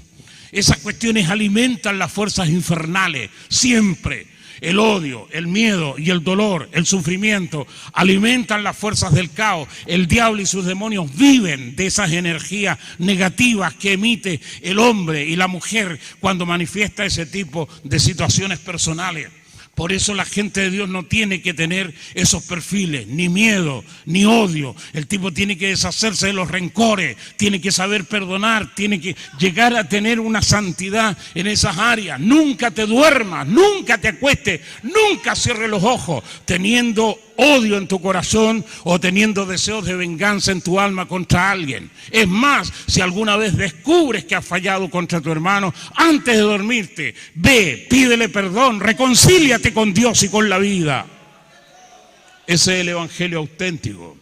Esas cuestiones alimentan las fuerzas infernales siempre. El odio, el miedo y el dolor, el sufrimiento, alimentan las fuerzas del caos. El diablo y sus demonios viven de esas energías negativas que emite el hombre y la mujer cuando manifiesta ese tipo de situaciones personales. Por eso la gente de Dios no tiene que tener esos perfiles, ni miedo, ni odio. El tipo tiene que deshacerse de los rencores, tiene que saber perdonar, tiene que llegar a tener una santidad en esas áreas. Nunca te duermas, nunca te acuestes, nunca cierres los ojos teniendo odio en tu corazón o teniendo deseos de venganza en tu alma contra alguien. Es más, si alguna vez descubres que has fallado contra tu hermano, antes de dormirte, ve, pídele perdón, reconcíliate con Dios y con la vida. Ese es el evangelio auténtico.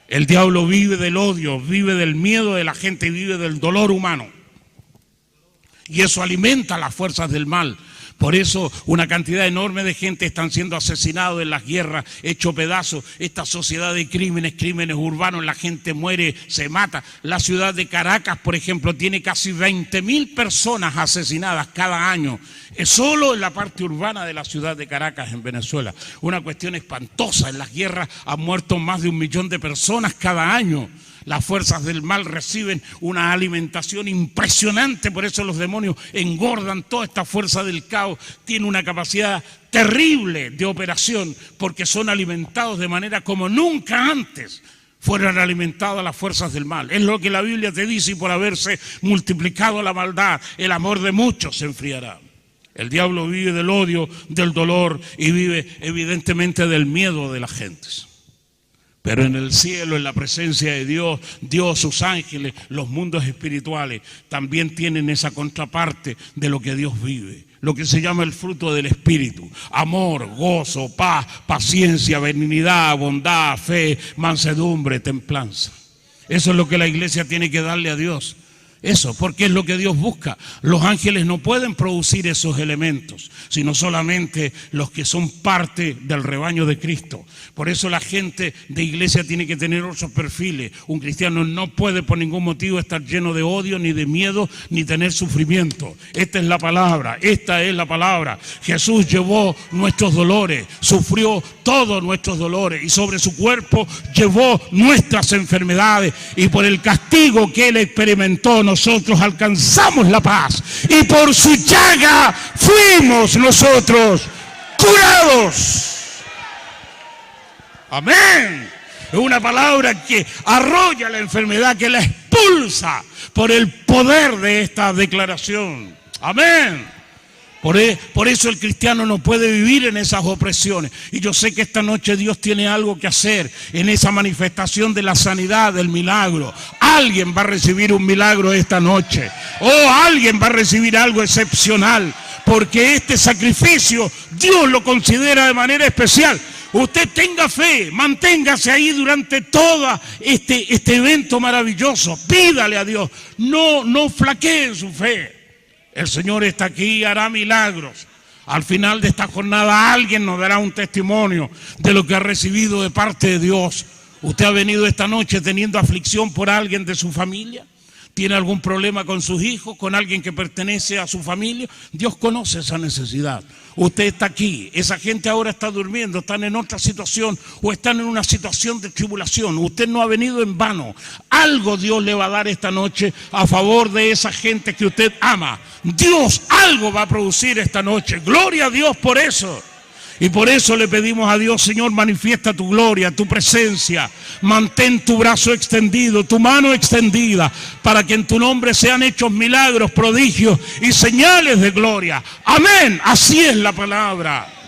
El diablo vive del odio, vive del miedo de la gente, vive del dolor humano. Y eso alimenta las fuerzas del mal. Por eso una cantidad enorme de gente están siendo asesinados en las guerras, hecho pedazos. Esta sociedad de crímenes urbanos, la gente muere, se mata. La ciudad de Caracas, por ejemplo, tiene casi 20.000 personas asesinadas cada año. Es solo en la parte urbana de la ciudad de Caracas, en Venezuela. Una cuestión espantosa. En las guerras han muerto más de 1 millón de personas cada año. Las fuerzas del mal reciben una alimentación impresionante, por eso los demonios engordan. Toda esta fuerza del caos tiene una capacidad terrible de operación, porque son alimentados de manera como nunca antes fueron alimentadas las fuerzas del mal. Es lo que la Biblia te dice: y por haberse multiplicado la maldad, el amor de muchos se enfriará. El diablo vive del odio, del dolor, y vive evidentemente del miedo de las gentes. Pero en el cielo, en la presencia de Dios, Dios, sus ángeles, los mundos espirituales, también tienen esa contraparte de lo que Dios vive. Lo que se llama el fruto del Espíritu: amor, gozo, paz, paciencia, benignidad, bondad, fe, mansedumbre, templanza. Eso es lo que la iglesia tiene que darle a Dios. Eso, porque es lo que Dios busca. Los ángeles no pueden producir esos elementos, sino solamente los que son parte del rebaño de Cristo. Por eso la gente de iglesia tiene que tener otros perfiles. Un cristiano no puede por ningún motivo estar lleno de odio, ni de miedo, ni tener sufrimiento. Esta es la palabra, esta es la palabra. Jesús llevó nuestros dolores, sufrió todos nuestros dolores, y sobre su cuerpo llevó nuestras enfermedades, y por el castigo que Él experimentó, nosotros alcanzamos la paz, y por su llaga fuimos nosotros curados. Amén. Es una palabra que arrolla la enfermedad, que la expulsa por el poder de esta declaración. Amén. Por eso el cristiano no puede vivir en esas opresiones. Y yo sé que esta noche Dios tiene algo que hacer en esa manifestación de la sanidad, del milagro. Alguien va a recibir un milagro esta noche. Alguien va a recibir algo excepcional, porque este sacrificio Dios lo considera de manera especial. Usted tenga fe, manténgase ahí durante todo este evento maravilloso. Pídale a Dios, no flaquee en su fe. El Señor está aquí y hará milagros. Al final de esta jornada alguien nos dará un testimonio de lo que ha recibido de parte de Dios. ¿Usted ha venido esta noche teniendo aflicción por alguien de su familia? ¿Tiene algún problema con sus hijos, con alguien que pertenece a su familia? Dios conoce esa necesidad. Usted está aquí, esa gente ahora está durmiendo, están en otra situación o están en una situación de tribulación. Usted no ha venido en vano. Algo Dios le va a dar esta noche a favor de esa gente que usted ama. Dios algo va a producir esta noche. Gloria a Dios por eso. Y por eso le pedimos a Dios: Señor, manifiesta tu gloria, tu presencia. Mantén tu brazo extendido, tu mano extendida, para que en tu nombre sean hechos milagros, prodigios y señales de gloria. Amén. Así es la palabra.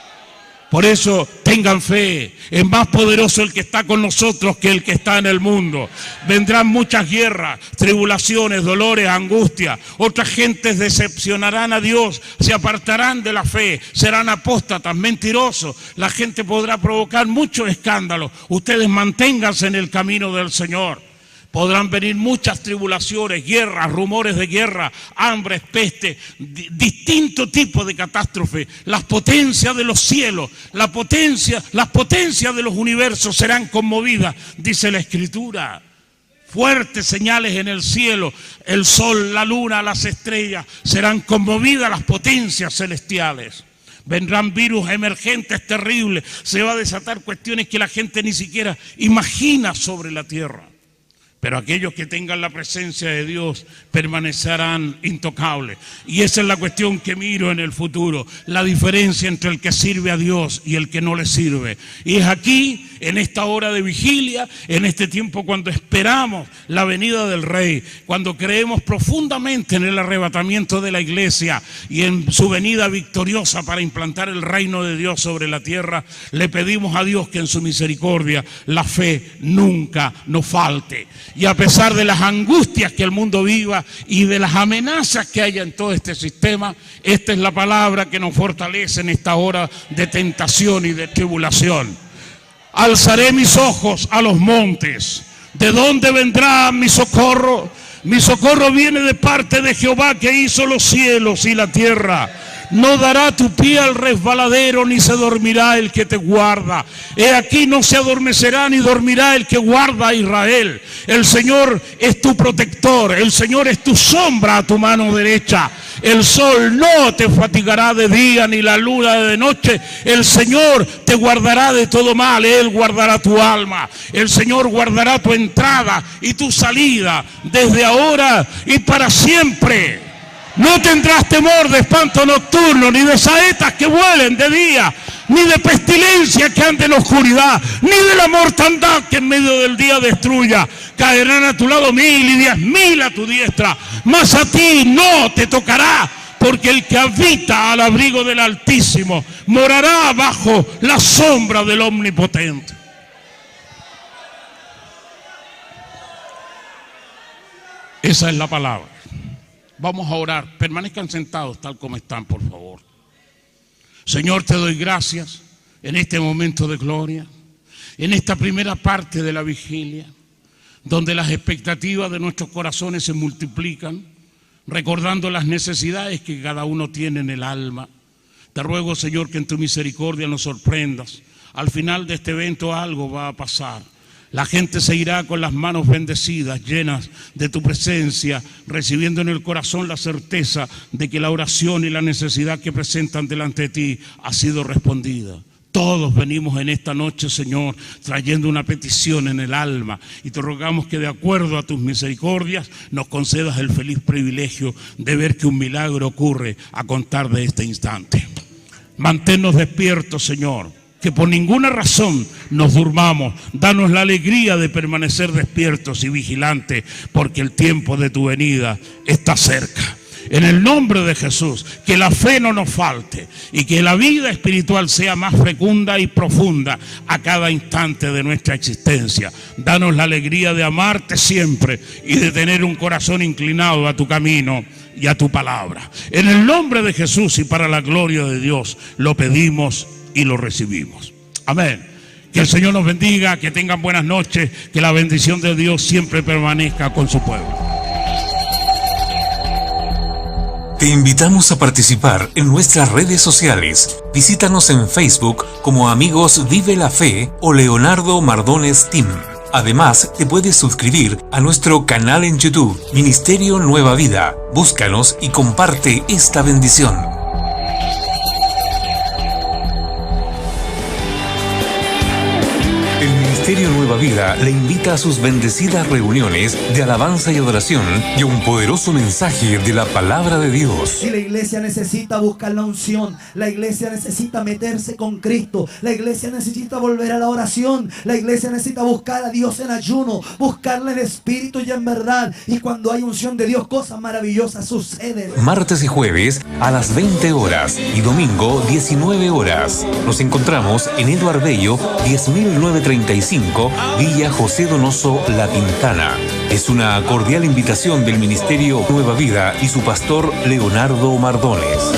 Por eso tengan fe, es más poderoso el que está con nosotros que el que está en el mundo. Vendrán muchas guerras, tribulaciones, dolores, angustias. Otras gentes decepcionarán a Dios, se apartarán de la fe, serán apóstatas, mentirosos. La gente podrá provocar muchos escándalos. Ustedes manténganse en el camino del Señor. Podrán venir muchas tribulaciones, guerras, rumores de guerra, hambre, peste, distinto tipo de catástrofe. Las potencias de los cielos, las potencias de los universos serán conmovidas, dice la Escritura. Fuertes señales en el cielo, el sol, la luna, las estrellas, serán conmovidas las potencias celestiales. Vendrán virus emergentes terribles, se va a desatar cuestiones que la gente ni siquiera imagina sobre la tierra. Pero aquellos que tengan la presencia de Dios permanecerán intocables. Y esa es la cuestión que miro en el futuro. La diferencia entre el que sirve a Dios y el que no le sirve. Y es aquí, en esta hora de vigilia, en este tiempo cuando esperamos la venida del Rey, cuando creemos profundamente en el arrebatamiento de la iglesia y en su venida victoriosa para implantar el reino de Dios sobre la tierra, le pedimos a Dios que en su misericordia la fe nunca nos falte. Y a pesar de las angustias que el mundo viva y de las amenazas que haya en todo este sistema, esta es la palabra que nos fortalece en esta hora de tentación y de tribulación. Alzaré mis ojos a los montes. ¿De dónde vendrá mi socorro? Mi socorro viene de parte de Jehová, que hizo los cielos y la tierra. No dará tu pie al resbaladero, ni se dormirá el que te guarda. He aquí no se adormecerá ni dormirá el que guarda a Israel. El Señor es tu protector, el Señor es tu sombra a tu mano derecha. El sol no te fatigará de día, ni la luna de noche. El Señor te guardará de todo mal, Él guardará tu alma. El Señor guardará tu entrada y tu salida, desde ahora y para siempre. No tendrás temor de espanto nocturno, ni de saetas que vuelen de día, ni de pestilencia que ande en la oscuridad, ni de la mortandad que en medio del día destruya. Caerán a tu lado 1000 y 10.000 a tu diestra, mas a ti no te tocará, porque el que habita al abrigo del Altísimo morará bajo la sombra del Omnipotente. Esa es la palabra. Vamos a orar. Permanezcan sentados tal como están, por favor. Señor, te doy gracias en este momento de gloria, en esta primera parte de la vigilia, donde las expectativas de nuestros corazones se multiplican, recordando las necesidades que cada uno tiene en el alma. Te ruego, Señor, que en tu misericordia nos sorprendas. Al final de este evento algo va a pasar. La gente se irá con las manos bendecidas, llenas de tu presencia, recibiendo en el corazón la certeza de que la oración y la necesidad que presentan delante de ti ha sido respondida. Todos venimos en esta noche, Señor, trayendo una petición en el alma, y te rogamos que de acuerdo a tus misericordias nos concedas el feliz privilegio de ver que un milagro ocurre a contar de este instante. Manténnos despiertos, Señor, que por ninguna razón nos durmamos. Danos la alegría de permanecer despiertos y vigilantes, porque el tiempo de tu venida está cerca. En el nombre de Jesús, que la fe no nos falte y que la vida espiritual sea más fecunda y profunda a cada instante de nuestra existencia. Danos la alegría de amarte siempre y de tener un corazón inclinado a tu camino y a tu palabra. En el nombre de Jesús y para la gloria de Dios lo pedimos y lo recibimos. Amén. Que el Señor nos bendiga, que tengan buenas noches, que la bendición de Dios siempre permanezca con su pueblo. Te invitamos a participar en nuestras redes sociales. Visítanos en Facebook como Amigos Vive la Fe o Leonardo Mardones Team. Además, te puedes suscribir a nuestro canal en YouTube, Ministerio Nueva Vida. Búscanos y comparte esta bendición. El Ministerio Nueva Vida le invita a sus bendecidas reuniones de alabanza y adoración y a un poderoso mensaje de la palabra de Dios. Y la iglesia necesita buscar la unción, la iglesia necesita meterse con Cristo, la iglesia necesita volver a la oración, la iglesia necesita buscar a Dios en ayuno, buscarle en espíritu y en verdad. Y cuando hay unción de Dios, cosas maravillosas suceden. Martes y jueves a las 20 horas y domingo 19 horas. Nos encontramos en Eduard Bello 10.935, Villa José Donoso, La Pintana. Es una cordial invitación del Ministerio Nueva Vida y su pastor Leonardo Mardones.